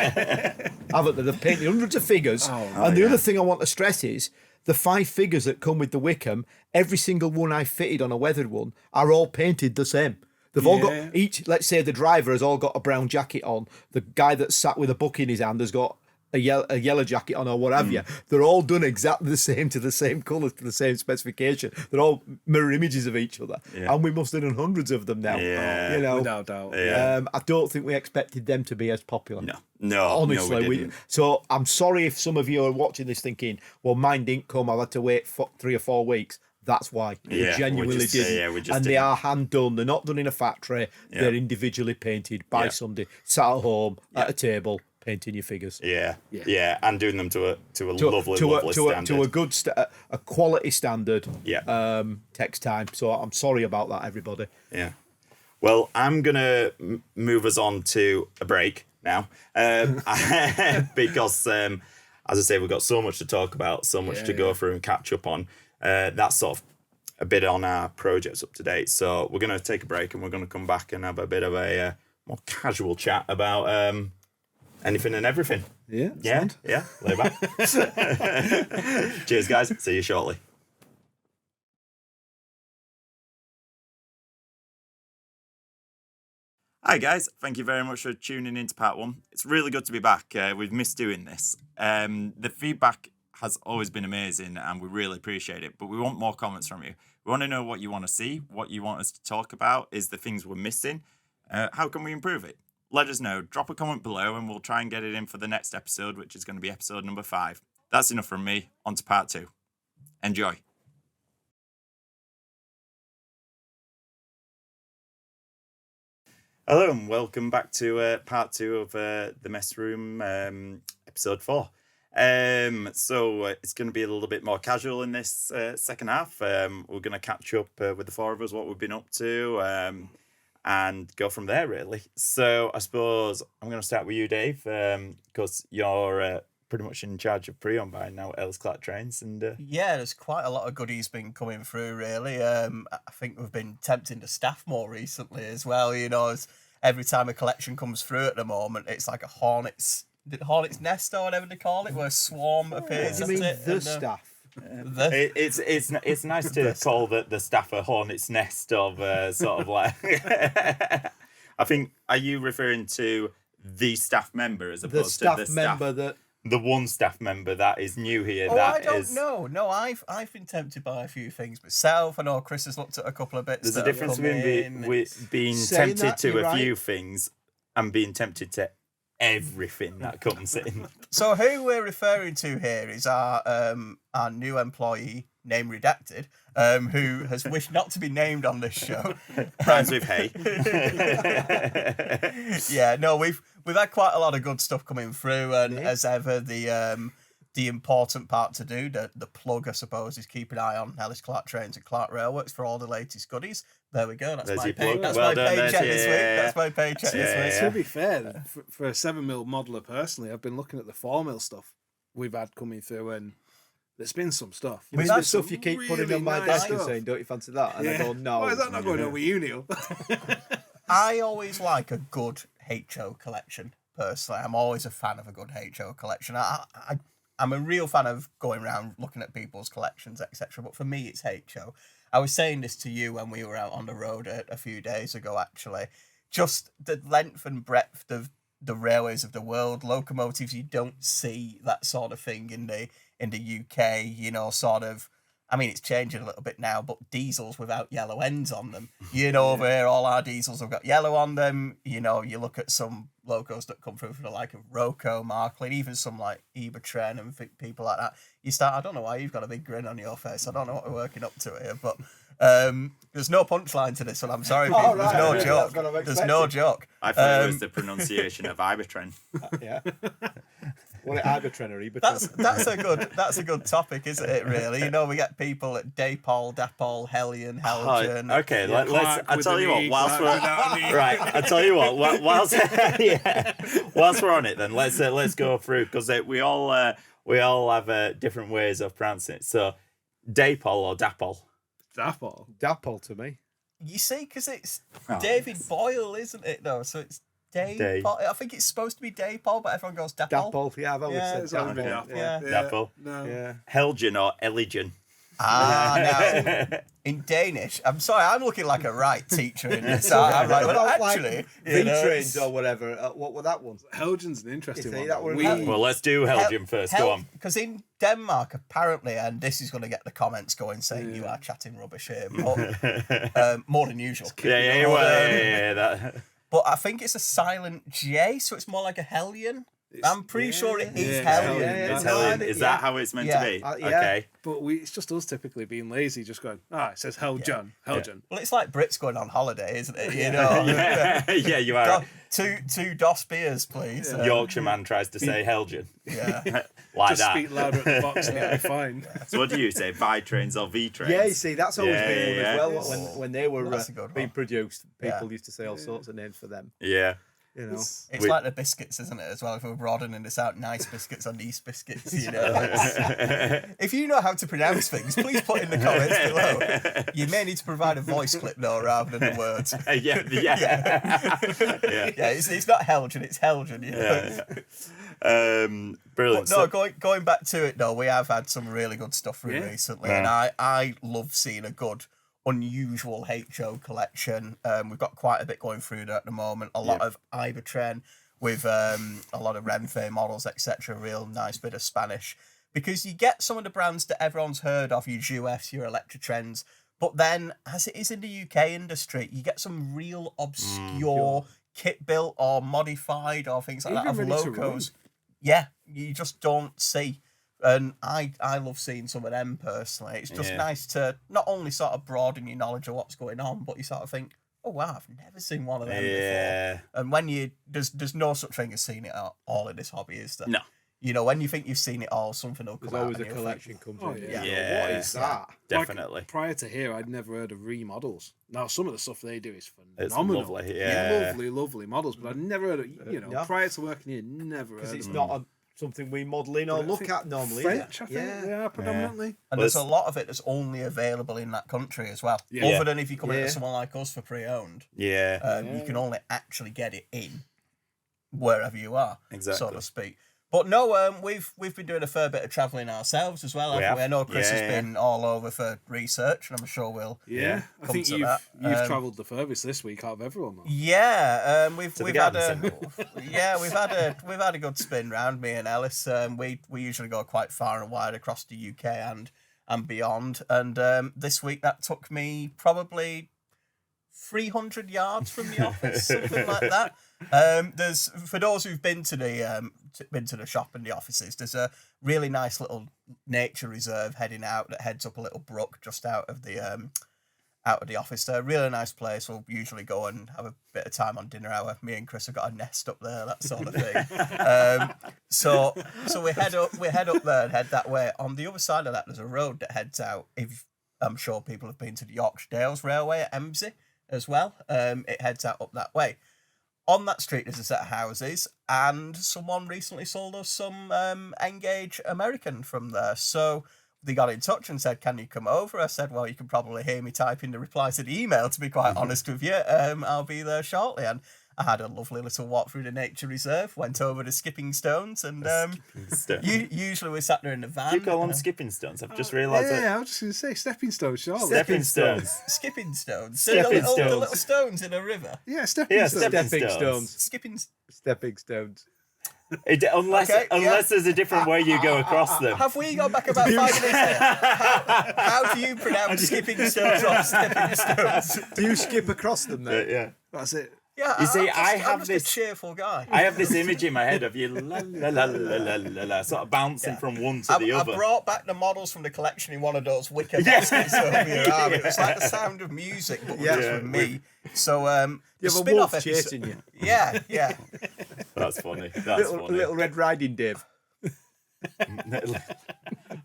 Speaker 4: haven't they? They've painted hundreds of figures. And the other thing I want to stress is the 5 figures that come with the Wickham. Every single one I fitted on a weathered one are all painted the same. They've all got each. Let's say the driver has all got a brown jacket on. The guy that's sat with a book in his hand has got a yellow jacket on or what have you. They're all done exactly the same, to the same colours, to the same specification. They're all mirror images of each other.
Speaker 1: Yeah.
Speaker 4: And we must have done hundreds of them now.
Speaker 1: Yeah.
Speaker 4: You know,
Speaker 2: Without doubt.
Speaker 1: Yeah.
Speaker 4: I don't think we expected them to be as popular.
Speaker 1: No,
Speaker 4: Honestly,
Speaker 1: we didn't.
Speaker 4: so I'm sorry if some of you are watching this thinking, well, mine didn't come, I've had to wait 3 or 4 weeks. That's why.
Speaker 1: Yeah,
Speaker 4: They genuinely
Speaker 1: we just-
Speaker 4: didn't.
Speaker 1: yeah, we just
Speaker 4: and they
Speaker 1: didn't.
Speaker 4: are hand done. They're not done in a factory.
Speaker 1: Yeah.
Speaker 4: They're individually painted by
Speaker 1: Yeah.
Speaker 4: somebody, sat at home at a table, painting your figures.
Speaker 1: Yeah, and doing them to a lovely standard.
Speaker 4: To a good a quality standard.
Speaker 1: Yeah.
Speaker 4: Takes time. So I'm sorry about that, everybody.
Speaker 1: Yeah. Well, I'm gonna move us on to a break now, because as I say, we've got so much to talk about, so much to go through and catch up on. That's sort of a bit on our projects up to date. So we're gonna take a break and we're gonna come back and have a bit of a more casual chat about anything and everything.
Speaker 2: Yeah.
Speaker 1: Yeah. Lay back. Cheers, guys. See you shortly. Hi guys, thank you very much for tuning in to part 1. It's really good to be back. We've missed doing this. The feedback has always been amazing and we really appreciate it, but we want more comments from you. We want to know what you want to see, what you want us to talk about, is the things we're missing. How can we improve it? Let us know. Drop a comment below and we'll try and get it in for the next episode, which is going to be episode number 5. That's enough from me. On to part 2. Enjoy. Hello and welcome back to part 2 of the Mess Room, episode 4. So it's going to be a little bit more casual in this second half. We're going to catch up with the 4 of us, what we've been up to, and go from there, really. So I suppose I'm going to start with you, Dave, because you're pretty much in charge of pre-owned buying now at Ellis Clark Trains. And
Speaker 3: Yeah, there's quite a lot of goodies been coming through, really. I think we've been tempting the staff more recently as well. You know, as every time a collection comes through at the moment, it's like a hornet's the Hornet's Nest or whatever they call it, where a swarm appears.
Speaker 4: You mean
Speaker 3: at it,
Speaker 4: the
Speaker 3: and,
Speaker 4: staff?
Speaker 1: It's nice to call the staff a hornet's nest of sort of like. I think, are you referring to the staff member as opposed to the staff
Speaker 4: member that
Speaker 1: the one staff member that is new here?
Speaker 3: Oh,
Speaker 1: that
Speaker 3: I don't
Speaker 1: is...
Speaker 3: know. No, I've been tempted by a few things myself. I know Chris has looked at a couple of bits.
Speaker 1: There's a difference between being tempted to a few things and being tempted to everything that comes in.
Speaker 3: So who we're referring to here is our new employee, name redacted, who has wished not to be named on this show.
Speaker 1: Rhymes with hay.
Speaker 3: Yeah, no, we've had quite a lot of good stuff coming through, and as ever, the important part to do, the plug, I suppose, is keep an eye on Ellis Clark Trains and Clark Railworks for all the latest goodies. There we go. That's my paycheck this week. That's my paycheck this week.
Speaker 2: To be fair, for a 7mm modeler personally, I've been looking at the 4mm stuff we've had coming through, and there's been some stuff.
Speaker 4: We've had stuff you keep putting on my desk and saying, "Don't you fancy that?" And I go, "No."
Speaker 2: Why is that not going over you, Neil?
Speaker 3: I always like a good HO collection. Personally, I'm always a fan of a good HO collection. I'm a real fan of going around looking at people's collections, etc. But for me, it's HO. I was saying this to you when we were out on the road a few days ago, actually. Just the length and breadth of the railways of the world, locomotives, you don't see that sort of thing in the UK, you know, sort of. I mean, it's changing a little bit now, but diesels without yellow ends on them. You know, over here, all our diesels have got yellow on them. You know, you look at some locos that come through from the like of Roco, Marklin, even some like Ebertren and people like that. You start, I don't know why you've got a big grin on your face. I don't know what we're working up to here, but there's no punchline to this one. I'm sorry, people. There's no joke. There's no joke.
Speaker 1: I thought it was the pronunciation of Ibertren.
Speaker 4: Yeah. What Ibertren or Ebertren?
Speaker 3: That's a good topic, isn't it? Really, you know, we get people at Dapol, Dapol, Hellion, Helgen.
Speaker 1: Okay, let's. I tell you what. Whilst we're right, I tell you what. Whilst whilst we're on it, then let's go through because we all have different ways of pronouncing it. So, Dapol or Dapol?
Speaker 4: Dapol to me.
Speaker 3: You see, because it's David Boyle, isn't it? Though, so it's. Dapol. I think it's supposed to be Dapol, but everyone goes Dapol.
Speaker 4: Dapol, yeah, I've always said Dapol.
Speaker 1: Dapol.
Speaker 2: No.
Speaker 4: Yeah.
Speaker 1: Helgen or Eligen.
Speaker 3: Now, in Danish, I'm sorry, I'm looking like a right teacher in this. I'm like, well, actually,
Speaker 4: V-trains or whatever. What were that one?
Speaker 2: Helgen's an interesting one.
Speaker 1: Well, let's do Helgen first. Go on.
Speaker 3: Because in Denmark, apparently, and this is going to get the comments going saying you are chatting rubbish here, but, more than usual.
Speaker 1: Yeah.
Speaker 3: But I think it's a silent J, so it's more like a Hellion. I'm pretty sure it is Hellion.
Speaker 1: It's Hellion. Is that how it's meant to be? Okay.
Speaker 2: But it's just us typically being lazy, just going, it says Helgen.
Speaker 3: Well, it's like Brits going on holiday, isn't it? You know?
Speaker 1: Yeah, you are.
Speaker 3: Two DOS beers, please.
Speaker 1: Yorkshireman tries to say Helgen.
Speaker 3: Yeah.
Speaker 1: Like
Speaker 2: just
Speaker 1: that.
Speaker 2: speak louder at the box and it'll be fine.
Speaker 1: So what do you say? Vi-trains or V-trains?
Speaker 4: Yeah, you see, that's always been one as well. When they were being produced, people used to say all sorts of names for them.
Speaker 1: Yeah.
Speaker 4: You know,
Speaker 3: it's like the biscuits, isn't it? As well, if we're broadening this out, nice biscuits or nice biscuits. You know, if you know how to pronounce things, please put in the comments below. You may need to provide a voice clip though, rather than the words.
Speaker 1: Yeah.
Speaker 3: It's not Helgen, it's Helgen. You know?
Speaker 1: Brilliant.
Speaker 3: But no, going back to it though, we have had some really good stuff through recently, and I love seeing a good. Unusual HO collection. We've got quite a bit going through there at the moment. A lot of Ibertren with a lot of Renfe models, etc. Real nice bit of Spanish. Because you get some of the brands that everyone's heard of, your GUFs, your Electrotrends, but then, as it is in the UK industry, you get some real obscure kit built or modified or things like that of locos. Yeah, you just don't see. And I love seeing some of them personally. It's just nice to not only sort of broaden your knowledge of what's going on, but you sort of think, oh wow, I've never seen one of them before. And when there's no such thing as seeing it all in this hobby, is there? No. You know, when you think you've seen it all, something will come out.
Speaker 4: There's always a collection comes in.
Speaker 1: Yeah.
Speaker 4: What is that?
Speaker 1: Definitely.
Speaker 2: Like, prior to here, I'd never heard of remodels. Now, some of the stuff they do is phenomenal.
Speaker 1: It's lovely,
Speaker 2: lovely models, but I'd never heard of, prior to working here, never heard of
Speaker 4: Because it's not something we model in or look at normally.
Speaker 2: French, I think they are predominantly.
Speaker 3: And there's a lot of it that's only available in that country as well. Other than if you come into someone like us for pre-owned.
Speaker 1: You
Speaker 3: can only actually get it in wherever you are, so to speak. But no, we've been doing a fair bit of travelling ourselves as well, haven't we? I know Chris has been all over for research, and I'm sure we'll
Speaker 2: I think you've travelled the furthest this week out of everyone. Though.
Speaker 3: Yeah, we've had a good spin round, me and Ellis. We usually go quite far and wide across the UK and beyond, and this week that took me probably 300 yards from the office, something like that. There's, for those who've been to the shop and the offices, there's a really nice little nature reserve heading out that heads up a little brook just out of the office there. Really nice place. We'll usually go and have a bit of time on dinner hour. Me and Chris have got a nest up there, that sort of thing. So we head up there and head that way. On the other side of that, there's a road that heads out. I'm sure people have been to the Yorkshire Dales Railway at Emsey as well. It heads out up that way. On that street there's a set of houses, and someone recently sold us some Engage American from there. So they got in touch and said, can you come over? I said, well, you can probably hear me typing the reply to the email, to be quite honest with you. I'll be there shortly. And I had a lovely little walk through the nature reserve, went over to Skipping Stones, and usually we sat there in the van.
Speaker 1: Do you call them Skipping Stones? I've just realised that.
Speaker 2: Yeah, I was just going to say Stepping Stones, surely.
Speaker 1: Stepping Stones.
Speaker 3: Skipping Stones.
Speaker 1: Stepping
Speaker 3: The little stones in a river.
Speaker 2: Yeah, Stepping Stones.
Speaker 4: Stepping Stones.
Speaker 1: Unless there's a different way you go across them.
Speaker 3: Have we gone back about 5 minutes there? How do you pronounce Skipping Stones or Stepping Stones?
Speaker 4: Do you skip across them then?
Speaker 1: Yeah.
Speaker 2: That's it.
Speaker 3: Yeah,
Speaker 1: You see,
Speaker 3: I'm just a cheerful guy.
Speaker 1: I have this image in my head of you la la la la la la la, sort of bouncing from one to the other.
Speaker 3: I brought back the models from the collection in one of those Wickham baskets over your arm. It was like the Sound of Music, but just with me. So
Speaker 4: you have a wolf chasing you.
Speaker 3: Yeah.
Speaker 1: That's funny.
Speaker 4: Little Red Riding Dave.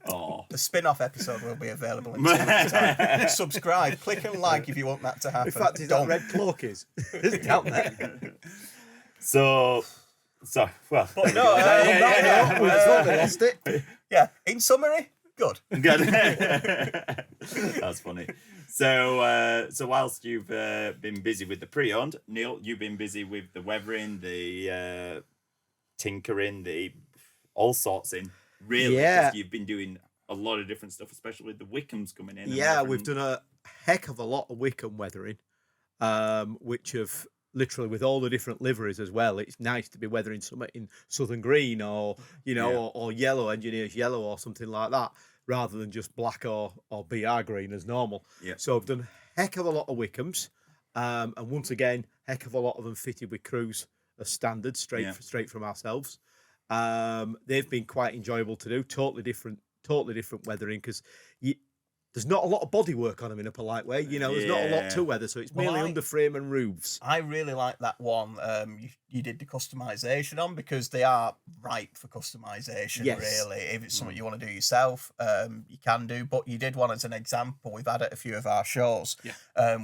Speaker 1: Oh.
Speaker 3: The spin-off episode will be available in 2 weeks' time. Subscribe, click and like if you want that to happen.
Speaker 4: In fact, is that Red Cloak is? It's down there.
Speaker 1: So well.
Speaker 3: But no,
Speaker 4: We totally lost it.
Speaker 3: Yeah. In summary, good.
Speaker 1: That's funny. So whilst you've been busy with the pre-owned, Neil, you've been busy with the weathering, the tinkering, the all sorts in. Really, because you've been doing a lot of different stuff, especially with the Wickhams coming in.
Speaker 4: Yeah, we've done a heck of a lot of Wickham weathering, which have literally with all the different liveries as well. It's nice to be weathering something in Southern Green or or yellow, Engineers yellow or something like that, rather than just black or BR green as normal. Yeah. So I've done a heck of a lot of Wickhams, and once again, heck of a lot of them fitted with crews as standard, straight from ourselves. They've been quite enjoyable to do. Totally different weathering, because there's not a lot of body work on them in a polite way. There's not a lot to weather, so it's mainly under frame and roofs.
Speaker 3: I really like that one you did the customization on, because they are ripe for customization. Really, if it's something you want to do yourself, you can do. But you did one as an example. We've had it at a few of our shows,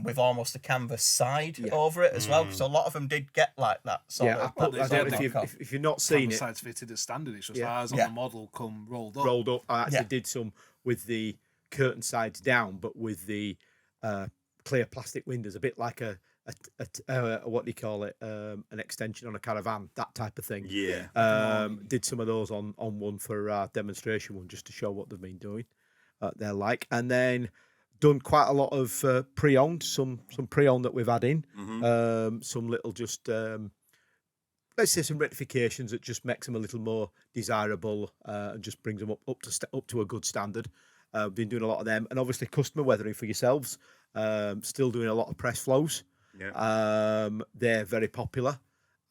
Speaker 3: with almost a canvas side over it as well. So a lot of them did get like that. Sort of,
Speaker 4: I don't know if you've not seen it.
Speaker 2: Side's fitted as standard. It's just ours on the model come rolled up.
Speaker 4: Rolled up. I actually did some with the curtain sides down, but with the clear plastic windows, a bit like a what do you call it, an extension on a caravan, that type of thing. Did some of those on one for our demonstration one, just to show what they've been doing. They're like, and then done quite a lot of pre-owned, some pre-owned that we've had in, some little just let's say some rectifications that just makes them a little more desirable and just brings them up to a good standard. Been doing a lot of them, and obviously customer weathering for yourselves. Still doing a lot of press flows. They're very popular,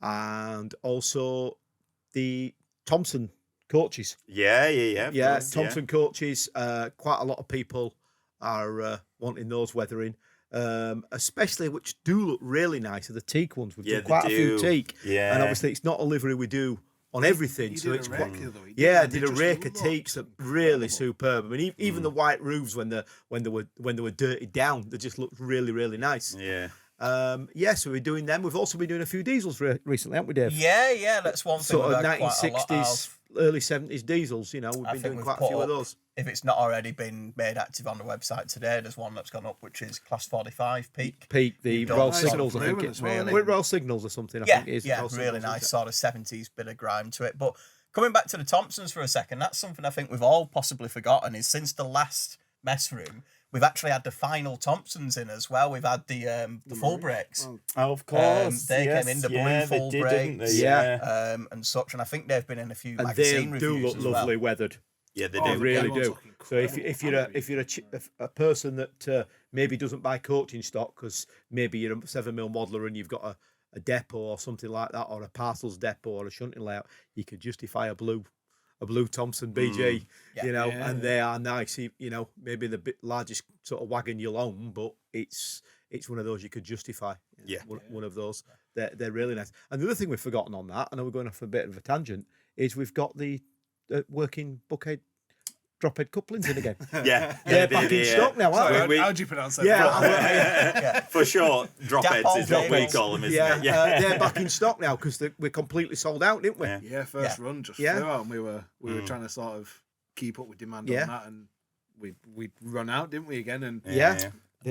Speaker 4: and also the Thompson coaches. Thompson coaches. Quite a lot of people are wanting those weathering, especially which do look really nice. Are the teak ones? We've done quite a few teak, and obviously it's not a livery we do on everything, so it's quite. I did a rake of teaks that really superb. I mean, even the white roofs when they were dirtied down, they just looked really, really nice. So we're doing them. We've also been doing a few diesels recently, haven't we, Dave?
Speaker 3: Yeah, that's one thing.
Speaker 4: Sort of
Speaker 3: we've had quite a lot
Speaker 4: 1960s,
Speaker 3: of.
Speaker 4: early 70s diesels. You know, we've been doing quite a few of those.
Speaker 3: If it's not already been made active on the website today, there's one that's gone up, which is Class 45 Peak.
Speaker 4: The Royal Signals, I think it's
Speaker 3: really.
Speaker 4: Royal Signals or something. I think it is.
Speaker 3: Yeah, really nice sort of 70s bit of grime to it. But coming back to the Thompsons for a second, that's something I think we've all possibly forgotten. Is since the last mess room, we've actually had the final Thompsons in as well. We've had the full brakes.
Speaker 1: Oh, of course.
Speaker 3: They came in the blue full brakes. And such. And I think they've been in a few magazine reviews.
Speaker 4: They do look lovely weathered.
Speaker 1: Yeah, they
Speaker 4: do.
Speaker 1: do.
Speaker 4: Really do. So if you're a person that maybe doesn't buy coaching stock because maybe you're a 7mm modeler and you've got a depot or something like that, or a parcels depot or a shunting layout, you could justify a blue Thompson BG, and they are nice. You know, maybe the largest sort of wagon you'll own, but it's one of those you could justify. One of those. They're really nice. And the other thing we've forgotten on that, I know we're going off a bit of a tangent, is we've got the working buckhead drophead couplings in again. They're back in stock now, aren't they?
Speaker 2: How do you pronounce that?
Speaker 1: For sure, dropheads is what we call them, isn't it?
Speaker 4: They're back in stock now because we're completely sold out, didn't we?
Speaker 2: Yeah, first run just flew out, and we were trying to sort of keep up with demand on that, and we run out, didn't we, again? And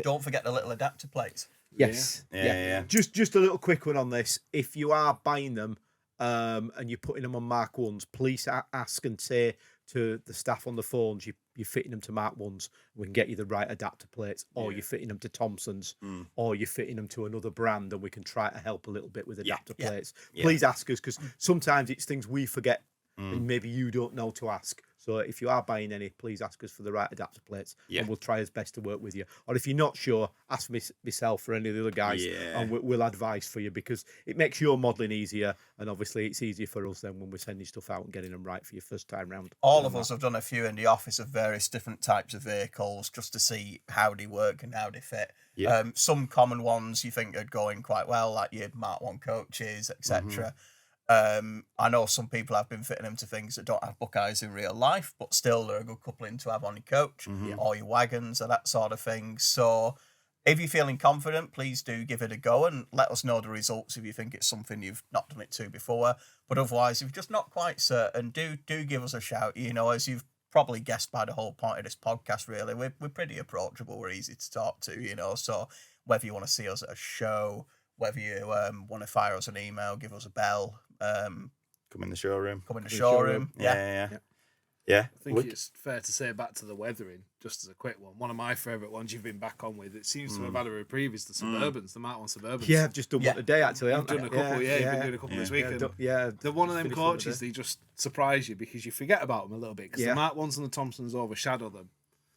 Speaker 3: don't forget the little adapter plates.
Speaker 4: Yes. Yeah. Just a little quick one on this. If you are buying them and you're putting them on Mark 1s, please ask and say to the staff on the phones, you're fitting them to Mark 1s, we can get you the right adapter plates, or you're fitting them to Thompson's, or you're fitting them to another brand, and we can try to help a little bit with adapter plates. Please ask us, because sometimes it's things we forget and maybe you don't know to ask. So if you are buying any, please ask us for the right adapter plates, and we'll try as best to work with you. Or if you're not sure, ask myself or any of the other guys, and we'll advise for you, because it makes your modelling easier, and obviously it's easier for us then when we're sending stuff out and getting them right for your first time round.
Speaker 3: All of us have done a few in the office of various different types of vehicles just to see how they work and how they fit. Some common ones you think are going quite well, like your Mark 1 coaches, etc. I know some people have been fitting them to things that don't have Buckeyes in real life, but still they're a good coupling to have on your coach or your wagons or that sort of thing. So if you're feeling confident, please do give it a go and let us know the results if you think it's something you've not done it to before. But otherwise, if you're just not quite certain, do give us a shout. You know, as you've probably guessed by the whole point of this podcast, really, we're pretty approachable. We're easy to talk to, you know. So whether you want to see us at a show, whether you want to fire us an email, give us a bell.
Speaker 1: Come in the showroom.
Speaker 3: Yeah.
Speaker 2: I think it's fair to say, back to the weathering, just as a quick one of my favourite ones you've been back on with, it seems to have had a reprieve, is the Suburbans, the Mark 1 Suburbans.
Speaker 4: Yeah, I've just done one today, actually.
Speaker 2: You've done a couple, you've been doing a couple this week. They're one of them coaches, they just surprise you because you forget about them a little bit, because the Mark 1s and the Thompsons overshadow them.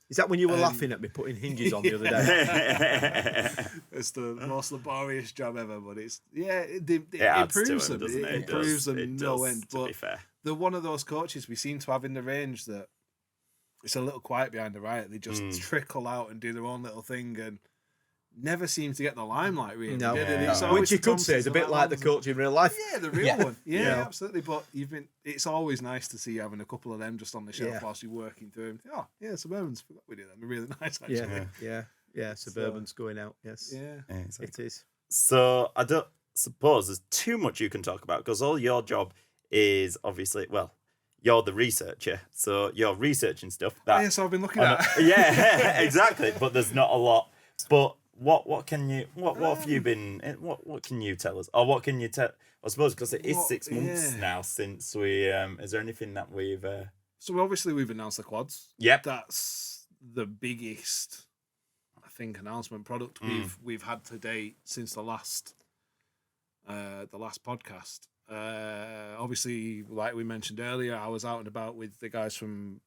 Speaker 4: Is that when you were laughing at me putting hinges on the other day?
Speaker 2: It's the most laborious job ever, but it improves them. It improves them no end. But they're one of those coaches we seem to have in the range that it's a little quiet behind the right. They just trickle out and do their own little thing and never seem to get the limelight, really.
Speaker 4: No. Which you could say is a bit like the coach in real life.
Speaker 2: Yeah, the real one. Yeah, absolutely. But it's always nice to see you having a couple of them just on the shelf whilst you're working through them. Oh, yeah, Suburbans. Forgot we do them. They're really nice, actually.
Speaker 4: Yeah. Suburbans going out. Yes.
Speaker 2: Yeah.
Speaker 1: Exactly.
Speaker 4: It is.
Speaker 1: So I don't suppose there's too much you can talk about, because all your job is obviously, well, you're the researcher, so you're researching stuff.
Speaker 2: So I've been looking at.
Speaker 1: Yeah, exactly. But there's not a lot. But what can you what have you been what can you tell us, or what can you tell? I suppose because it is 6 months now since we is there anything that we've
Speaker 2: So obviously we've announced the quads.
Speaker 1: Yep,
Speaker 2: that's the biggest, I think, announcement product we've had to date since the last podcast. Obviously, like we mentioned earlier, I was out and about with the guys from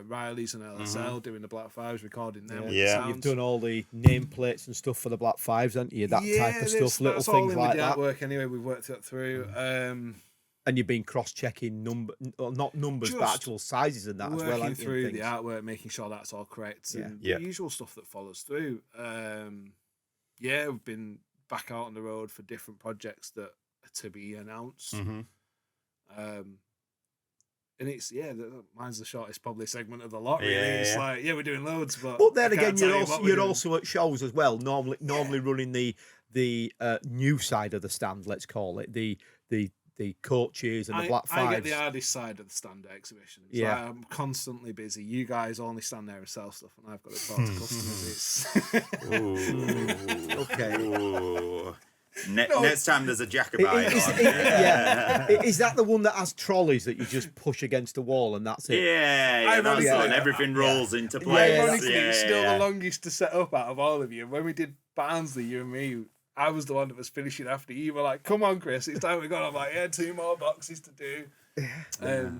Speaker 2: Riley's and LSL doing the Black Fives, recording them.
Speaker 1: Yeah.
Speaker 4: You've done all the nameplates and stuff for the Black Fives, haven't you? That type of stuff, little things like that.
Speaker 2: Work anyway. We've worked it through.
Speaker 4: And you've been cross-checking not numbers, but actual sizes and that as well.
Speaker 2: Working through the artwork, making sure that's all correct, and the usual stuff that follows through. We've been back out on the road for different projects that are to be announced. And it's mine's the shortest probably segment of the lot. Really, it's like we're doing loads, but
Speaker 4: then again, you're also at shows as well. Normally running the the new side of the stand, let's call it, the coaches and the Black Fives.
Speaker 2: I get the hardest side of the stand at exhibitions.
Speaker 4: Yeah.
Speaker 2: I'm constantly busy. You guys only stand there and sell stuff, and I've got to talk to customers.
Speaker 4: Okay.
Speaker 1: Ooh. Next time there's a Jacobite on.
Speaker 4: Is that the one that has trolleys that you just push against the wall and that's it?
Speaker 1: Yeah, that's the one. Everything rolls into place.
Speaker 2: Ironically, it's still the longest to set up out of all of you. When we did Barnsley, you and me, I was the one that was finishing after you. Were like, "Come on, Chris, it's time we got." I'm like, "Yeah, 2 more boxes to do." Other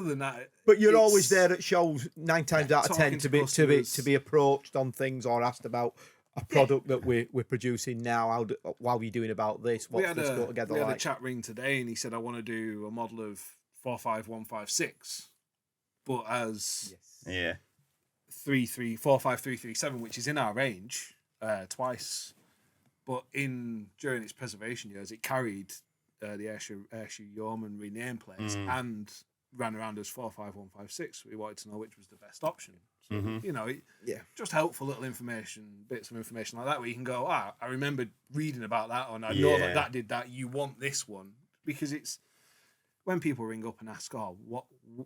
Speaker 2: than that,
Speaker 4: but you're always there at shows 9 times out of 10 to be approached on things or asked about a product that we're producing now. What are we doing about this? What's this go together like?
Speaker 2: We had a chat ring today, and he said, "I want to do a model of 45156, but as 45337, which is in our range twice, but during its preservation years, it carried the Ayrshire Yeomanry nameplates and ran around as 45156. We wanted to know which was the best option." So, just helpful little bits of information like that, where you can go, I remember reading about that, and I know that did that. You want this one, because it's when people ring up and ask,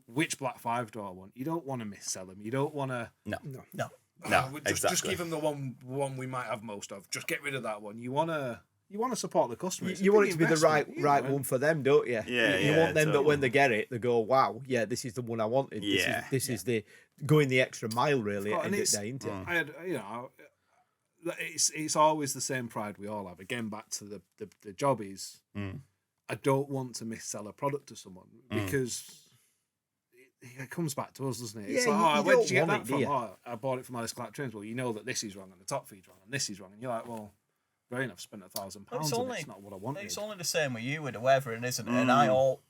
Speaker 2: which Black Five do I want? You don't want to missell them. You don't want to.
Speaker 1: No.
Speaker 2: Just give them the one we might have most of. Just get rid of that one. You want to support the customer.
Speaker 4: You want it to be the right one for them, don't you? You want them that when they get it, they go, "Wow, yeah, this is the one I wanted. This is the going the extra mile, really." At the end of the day, isn't it?
Speaker 2: I had, it's always the same pride we all have. Again, back to the job is, I don't want to missell a product to someone because it comes back to us, doesn't it? It's like, where did you get that from? I bought it from Alice Clark Trains. Well, you know that this is wrong and the top feed's wrong and this is wrong, and you're like, well. Very enough, spent £1,000 and it's not what I wanted.
Speaker 3: It's only the same with you with the weathering, isn't it? And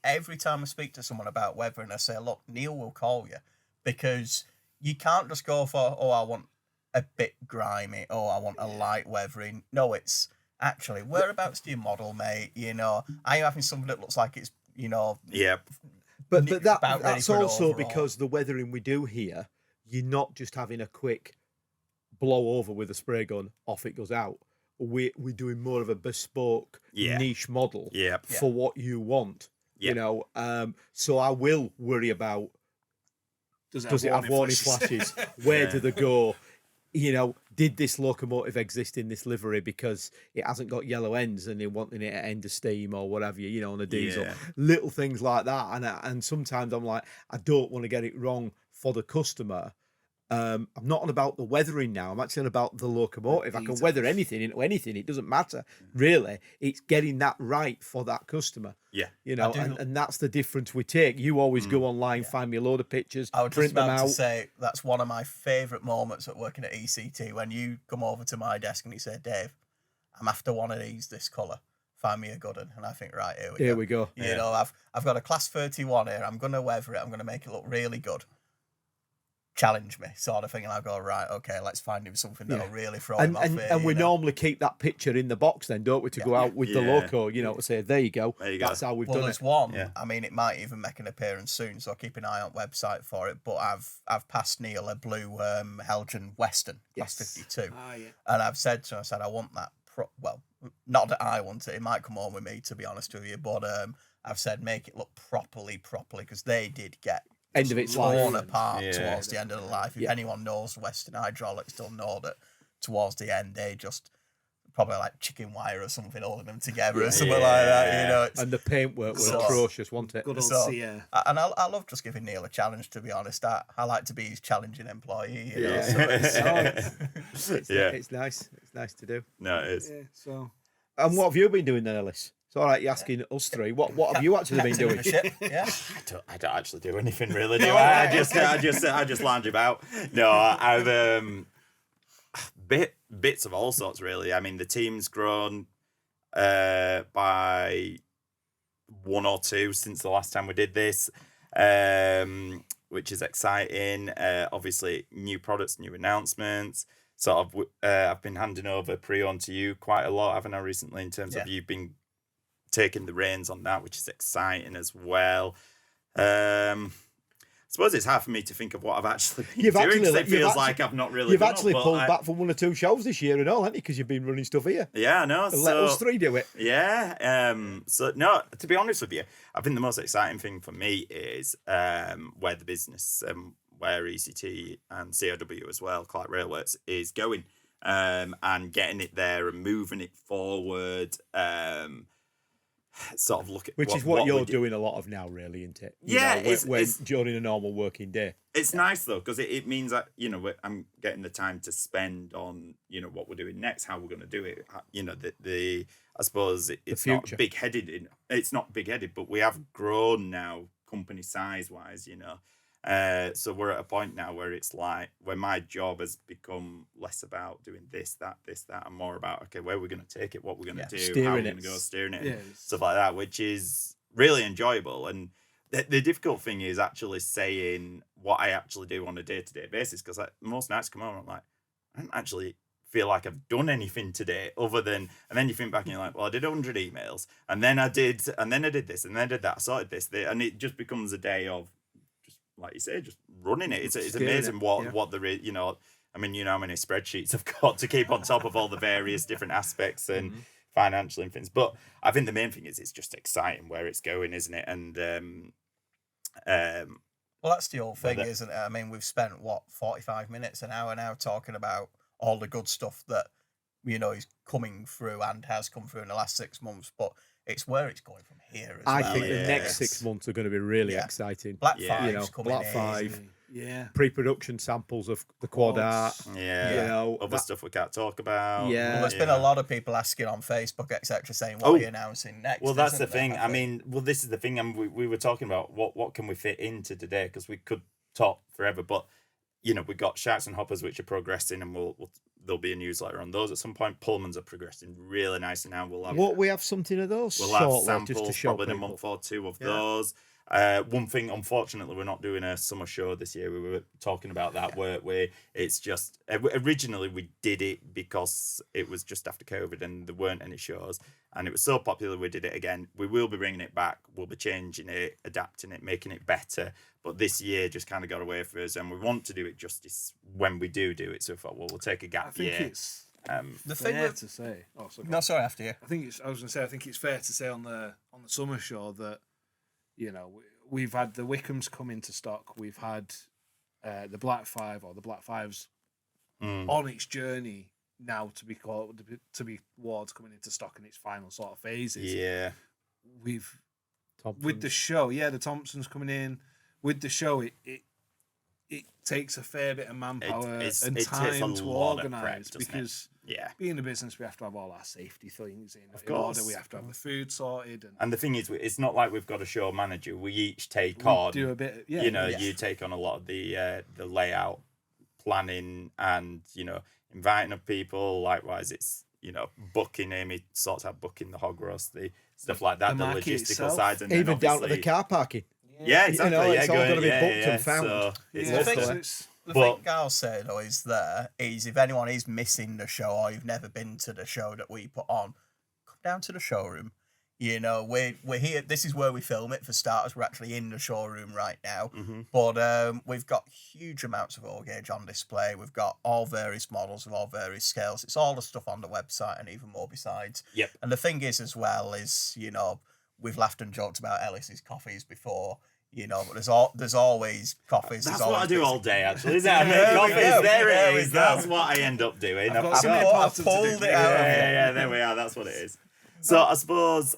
Speaker 3: every time I speak to someone about weathering, I say, look, Neil will call you, because you can't just go for, I want a bit grimy, I want a light weathering. No, it's actually, whereabouts do you model, mate? Are you having something that looks like it's,
Speaker 4: But that's also because the weathering we do here, you're not just having a quick blow over with a spray gun, off it goes out. We're doing more of a bespoke niche model for what you want. So I will worry about does it have warning flashes? Where do they go? Did this locomotive exist in this livery because it hasn't got yellow ends and they're wanting it at end of steam or whatever, on a diesel. Little things like that. And sometimes I'm like, I don't want to get it wrong for the customer. I'm not on about the weathering now. I'm actually on about the locomotive. I can weather anything into anything. It doesn't matter, really. It's getting that right for that customer. And that's the difference we take. You always go online, find me a load of pictures,
Speaker 3: I was
Speaker 4: print
Speaker 3: just about
Speaker 4: them out.
Speaker 3: to say that's one of my favourite moments at working at ECT, when you come over to my desk and you say, "Dave, I'm after one of these this colour. Find me a good one." And I think, right, here we go. I've got a class 31 here. I'm going to weather it. I'm going to make it look really good. Challenge me, sort of thing, and I go, right, okay, let's find him something that'll really throw him off.
Speaker 4: And we normally keep that picture in the box, then, don't we, to go out with the loco, to say, there you go. That's how we've done it.
Speaker 3: There's one. I mean, it might even make an appearance soon, so keep an eye on the website for it. But I've passed Neil a blue Helgen Western, class 52, and I've said to him, I want that. Not that I want it. It might come home with me, to be honest with you. But I've said make it look properly, because they did get.
Speaker 4: End of its
Speaker 3: torn
Speaker 4: life.
Speaker 3: apart towards the end of the life. If anyone knows Western Hydraulics, they'll know that towards the end they just probably like chicken wire or something holding them together or something like that.
Speaker 4: And the paintwork was atrocious, wasn't it?
Speaker 2: Good old
Speaker 3: And I love just giving Neil a challenge, to be honest. I like to be his challenging employee.
Speaker 4: It's nice. It's nice to do.
Speaker 1: No, it is.
Speaker 4: And what have you been doing then, Ellis? All right, you're asking us three. What have you actually been doing?
Speaker 1: I don't actually do anything really, do I? I just lounge about. No, I've bits of all sorts really. I mean, the team's grown by 1 or 2 since the last time we did this, which is exciting. Obviously, new products, new announcements. Sort of, I've been handing over pre-owned to you quite a lot, haven't I, recently? In terms of you being taking the reins on that, which is exciting as well. I suppose it's hard for me to think of what I've actually been doing, because it feels like I've not really.
Speaker 4: You've actually pulled back from 1 or 2 shows this year and all, haven't you? Because you've been running stuff here.
Speaker 1: Yeah, I know.
Speaker 4: Let us 3 do it.
Speaker 1: Yeah. So no, to be honest with you, I think the most exciting thing for me is where the business, where ECT and COW as well, Clark Railworks, is going, and getting it there and moving it forward. Sort of look at
Speaker 4: which is what you're doing a lot of now, really, isn't it? It's during a normal working day. It's
Speaker 1: nice though, because it means that I'm getting the time to spend on what we're doing next, how we're going to do it. I suppose it's not big-headed. It's not big-headed, but we have grown now, company size-wise. So we're at a point now where it's like where my job has become less about doing this, that, and more about where we're going to take it, what we're going to do, how we're going to go steering it, stuff like that, which is really enjoyable. And the difficult thing is actually saying what I actually do on a day-to-day basis, because most nights come on, I'm like, I don't actually feel like I've done anything today other than, and then you think back and you're like, well, I did 100 emails, and then I did this, and then I did that, I sorted this, and it just becomes a day of, like you say, just running it. It's amazing what there is, I mean, how many spreadsheets I've got to keep on top of all the various different aspects and financial and things. But I think the main thing is it's just exciting where it's going, isn't it? And
Speaker 3: well, that's the whole thing, isn't it? I mean, we've spent 45 minutes, an hour now talking about all the good stuff that is coming through and has come through in the last 6 months, but it's where it's going from here as well.
Speaker 4: I think the next 6 months are going to be really exciting.
Speaker 3: Black 5's coming
Speaker 4: Black
Speaker 3: in.
Speaker 4: 5. Pre-production samples of the quad art.
Speaker 1: Other stuff we can't talk about.
Speaker 3: Well, there's been a lot of people asking on Facebook, etc., saying what are you announcing next.
Speaker 1: Well, that's the thing. I mean, this is the thing. And we were talking about what can we fit into today, because we could talk forever, but we've got Sharks and Hoppers, which are progressing, and there'll be a newsletter on those at some point. Pullmans are progressing really nicely now.
Speaker 4: We have something of those.
Speaker 1: We'll have samples just to show probably in a month or 2 of those. One thing, unfortunately, we're not doing a summer show this year. We were talking about that where it's just originally we did it because it was just after COVID and there weren't any shows, and it was so popular we did it again. We will be bringing it back. We'll be changing it, adapting it, making it better. But this year just kind of got away from us, and we want to do it justice when we do it. So we thought, well, we'll take a gap year.
Speaker 2: It's
Speaker 3: the
Speaker 2: fair to say. Oh, sorry.
Speaker 3: No, sorry, after you.
Speaker 2: I was going to say, I think it's fair to say on the summer show that we've had the Wickhams come into stock. We've had the Black 5 or the Black 5s on its journey now to be towards coming into stock in its final sort of phases.
Speaker 1: Yeah,
Speaker 2: we've with the show. Yeah, the Thompsons coming in with the show. It takes a fair bit of manpower and time to organise, because being a business, we have to have all our safety things in order. We have to have the food sorted,
Speaker 1: and the thing is, it's not like we've got a show manager. We each take on.
Speaker 2: Do a bit.
Speaker 1: You take on a lot of the layout, planning, and inviting of people. Likewise, it's booking. Amy sorts out booking the hog roast, the stuff like that, the logistical sides, and
Speaker 4: even down to the car parking.
Speaker 1: Yeah, exactly.
Speaker 4: It's all got to be booked and found.
Speaker 1: So
Speaker 3: the thing I'll say though is if anyone is missing the show or you've never been to the show that we put on, come down to the showroom. We're here. This is where we film it for starters. We're actually in the showroom right now, but we've got huge amounts of all gauge on display. We've got all various models of all various scales. It's all the stuff on the website and even more besides.
Speaker 1: Yep.
Speaker 3: And the thing is as well is we've laughed and joked about Ellis's coffees before. But there's always coffees.
Speaker 1: That's what I do all day, actually. Isn't it? I make coffees. There it is. That's what I end up doing.
Speaker 3: I've pulled it out.
Speaker 1: Yeah, there we are. That's what it is. So I suppose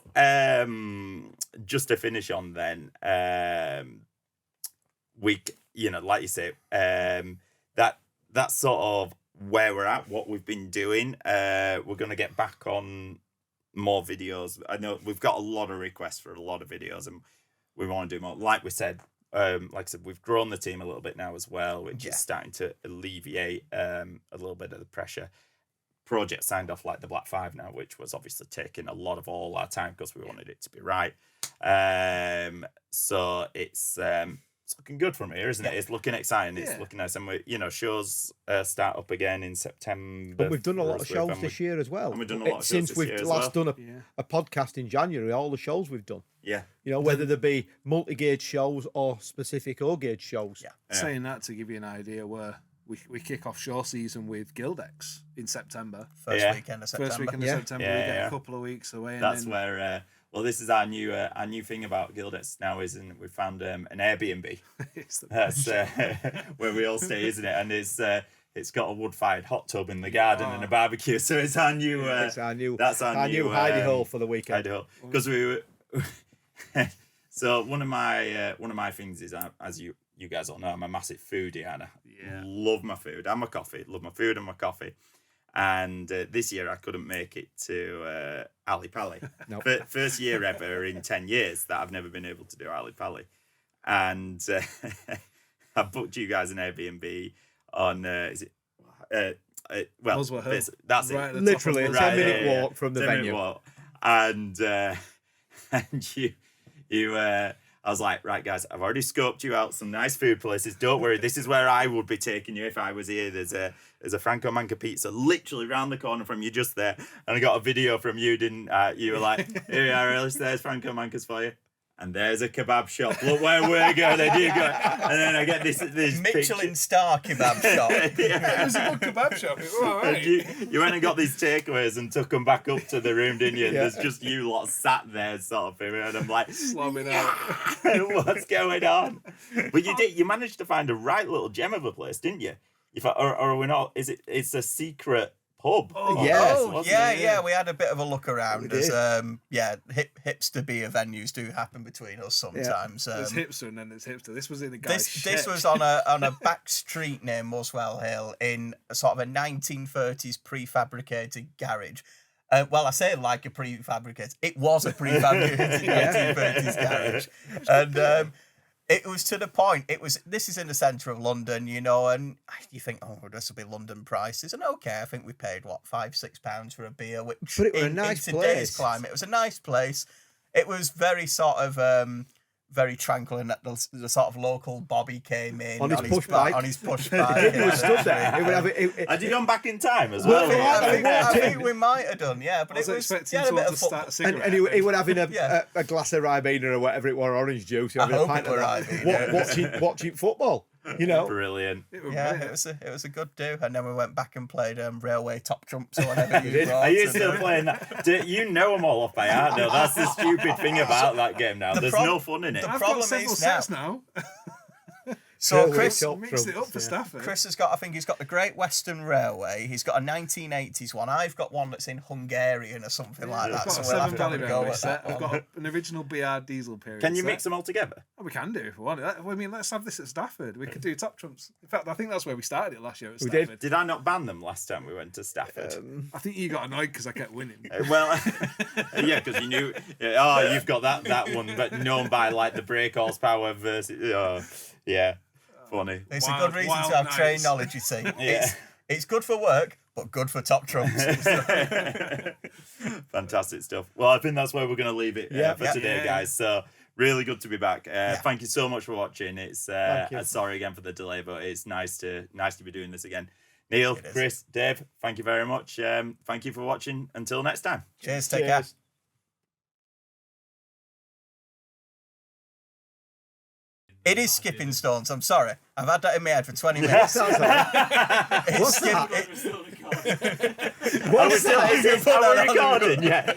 Speaker 1: just to finish on then, like you say, that's sort of where we're at, what we've been doing. We're going to get back on more videos. I know we've got a lot of requests for a lot of videos, and we want to do more. Like I said, we've grown the team a little bit now as well, which is starting to alleviate a little bit of the pressure. Project signed off like the Black 5 now, which was obviously taking a lot of all our time because we wanted it to be right. So it's looking good from here, isn't it? It's looking exciting. It's looking nice, and shows start up again in September.
Speaker 4: But we've done a lot of shows this year as well.
Speaker 1: And we've done a lot of shows
Speaker 4: since
Speaker 1: this
Speaker 4: we've
Speaker 1: year as
Speaker 4: last
Speaker 1: well.
Speaker 4: done a podcast in January. All the shows we've done.
Speaker 1: Yeah.
Speaker 4: Whether they be multi-gauge shows or specific O-gauge shows.
Speaker 3: Yeah.
Speaker 2: Saying that to give you an idea, where we kick off show season with Gildex in September.
Speaker 3: First weekend of September.
Speaker 2: First weekend of September. We get a couple of weeks away.
Speaker 1: That's where. Well, this is our new thing about Gildex now, isn't we found an Airbnb. That's where we all stay, isn't it? And it's got a wood-fired hot tub in the garden and a barbecue. So it's our new. That's our new
Speaker 4: hidey hole for the weekend.
Speaker 1: Hidey hole, because we were. So one of my things is, as you guys all know, I'm a massive foodie, and I love my food and my coffee. Love my food and my coffee. And this year I couldn't make it to Ali Pali.
Speaker 4: Nope.
Speaker 1: First year ever in 10 years that I've never been able to do Ali Pali. And I booked you guys an Airbnb on, is it? Well,
Speaker 2: Muswell Hill.
Speaker 1: That's
Speaker 2: right
Speaker 1: it.
Speaker 4: Literally a 10-minute walk from the venue.
Speaker 1: Walk. And you I was like, right, guys, I've already scoped you out some nice food places. Don't worry, this is where I would be taking you if I was here. There's a Franco Manca pizza literally round the corner from you, just there. And I got a video from you, didn't you? Were like, here we are, Ellis, there's Franco Manca's for you. And there's a kebab shop. Look where we're going. And then I get this
Speaker 3: Michelin
Speaker 1: picture.
Speaker 3: star kebab shop.
Speaker 2: It was a good kebab shop. It was all right.
Speaker 1: You went and got these takeaways and took them back up to the room, didn't you? And there's just you lot sat there sort of thing. And I'm like,
Speaker 2: Slumming out.
Speaker 1: what's going on? But you managed to find a right little gem of a place, didn't you? Or are we not? It's a secret pub.
Speaker 3: Yeah. We had a bit of a look around. As hipster beer venues do happen between us sometimes.
Speaker 2: There's hipster and then there's hipster. This was in the guy's
Speaker 3: This was on a back street near Muswell Hill in a sort of a 1930s prefabricated garage. Well, I say like a prefabricated. It was a prefabricated 1930s garage, and it was to the point. This is in the centre of London, and you think, oh, this will be London prices, and okay, I think we paid £5-6 for a beer, which
Speaker 4: but it was
Speaker 3: in
Speaker 4: a nice
Speaker 3: today's
Speaker 4: place.
Speaker 3: climate, it was a nice place. It was very sort of very tranquil in that the sort of local Bobby came in
Speaker 4: on his push bike.
Speaker 3: On his push bike.
Speaker 4: He was stood there.
Speaker 1: Had you gone back in time as well?
Speaker 3: I think we might have done, yeah. But
Speaker 2: I was
Speaker 3: it was
Speaker 2: expecting
Speaker 3: a bit
Speaker 2: someone
Speaker 3: of
Speaker 2: to start a cigarette.
Speaker 4: And he would having a glass of Ribena or whatever it was, orange juice.
Speaker 3: I hope
Speaker 4: pint
Speaker 3: it were
Speaker 4: of that,
Speaker 3: Ribena.
Speaker 4: watching football.
Speaker 1: Brilliant.
Speaker 3: It was a good do, and then we went back and played Railway Top Trumps or whatever you brought.
Speaker 1: Are you still playing that? You know them all off by heart, though. That's the stupid thing about that game now. There's no fun in it.
Speaker 2: I've
Speaker 3: problem
Speaker 2: got several
Speaker 3: is
Speaker 2: sets now.
Speaker 3: So Chris
Speaker 2: mixed it up for Stafford.
Speaker 3: Chris has got, I think he's got the Great Western Railway. He's got a 1980s one. I've got one that's in Hungarian or something like that.
Speaker 2: I've got
Speaker 3: So
Speaker 2: a
Speaker 3: we'll have
Speaker 2: Seven
Speaker 3: to have
Speaker 2: Valley
Speaker 3: a go
Speaker 2: Railway
Speaker 3: at
Speaker 2: set.
Speaker 3: that
Speaker 2: I've
Speaker 3: one.
Speaker 2: got an original BR diesel period.
Speaker 1: Can you
Speaker 2: set.
Speaker 1: mix them all together?
Speaker 2: Oh, we can do if we want. I mean, let's have this at Stafford. We could do Top Trumps. In fact, I think that's where we started it last year at Stafford.
Speaker 1: Did I not ban them last time we went to Stafford?
Speaker 2: I think you got annoyed because I kept winning.
Speaker 1: Well, yeah, because you knew. Oh, you've got that one, but known by like the brake horsepower versus. Yeah, funny.
Speaker 3: It's a good reason to have train knowledge, you see.
Speaker 1: Yeah.
Speaker 3: It's good for work, but good for Top Trumps.
Speaker 1: Fantastic stuff. Well, I think that's where we're going to leave it for today, guys. So really good to be back. Thank you so much for watching. It's sorry again for the delay, but it's nice to be doing this again. Neil, Chris, Dave, thank you very much. Thank you for watching. Until next time.
Speaker 3: Cheers. Take care. It is skipping stones. I'm sorry. I've had that in my head for 20 minutes.
Speaker 4: What's that?
Speaker 1: Are we recording? Yeah.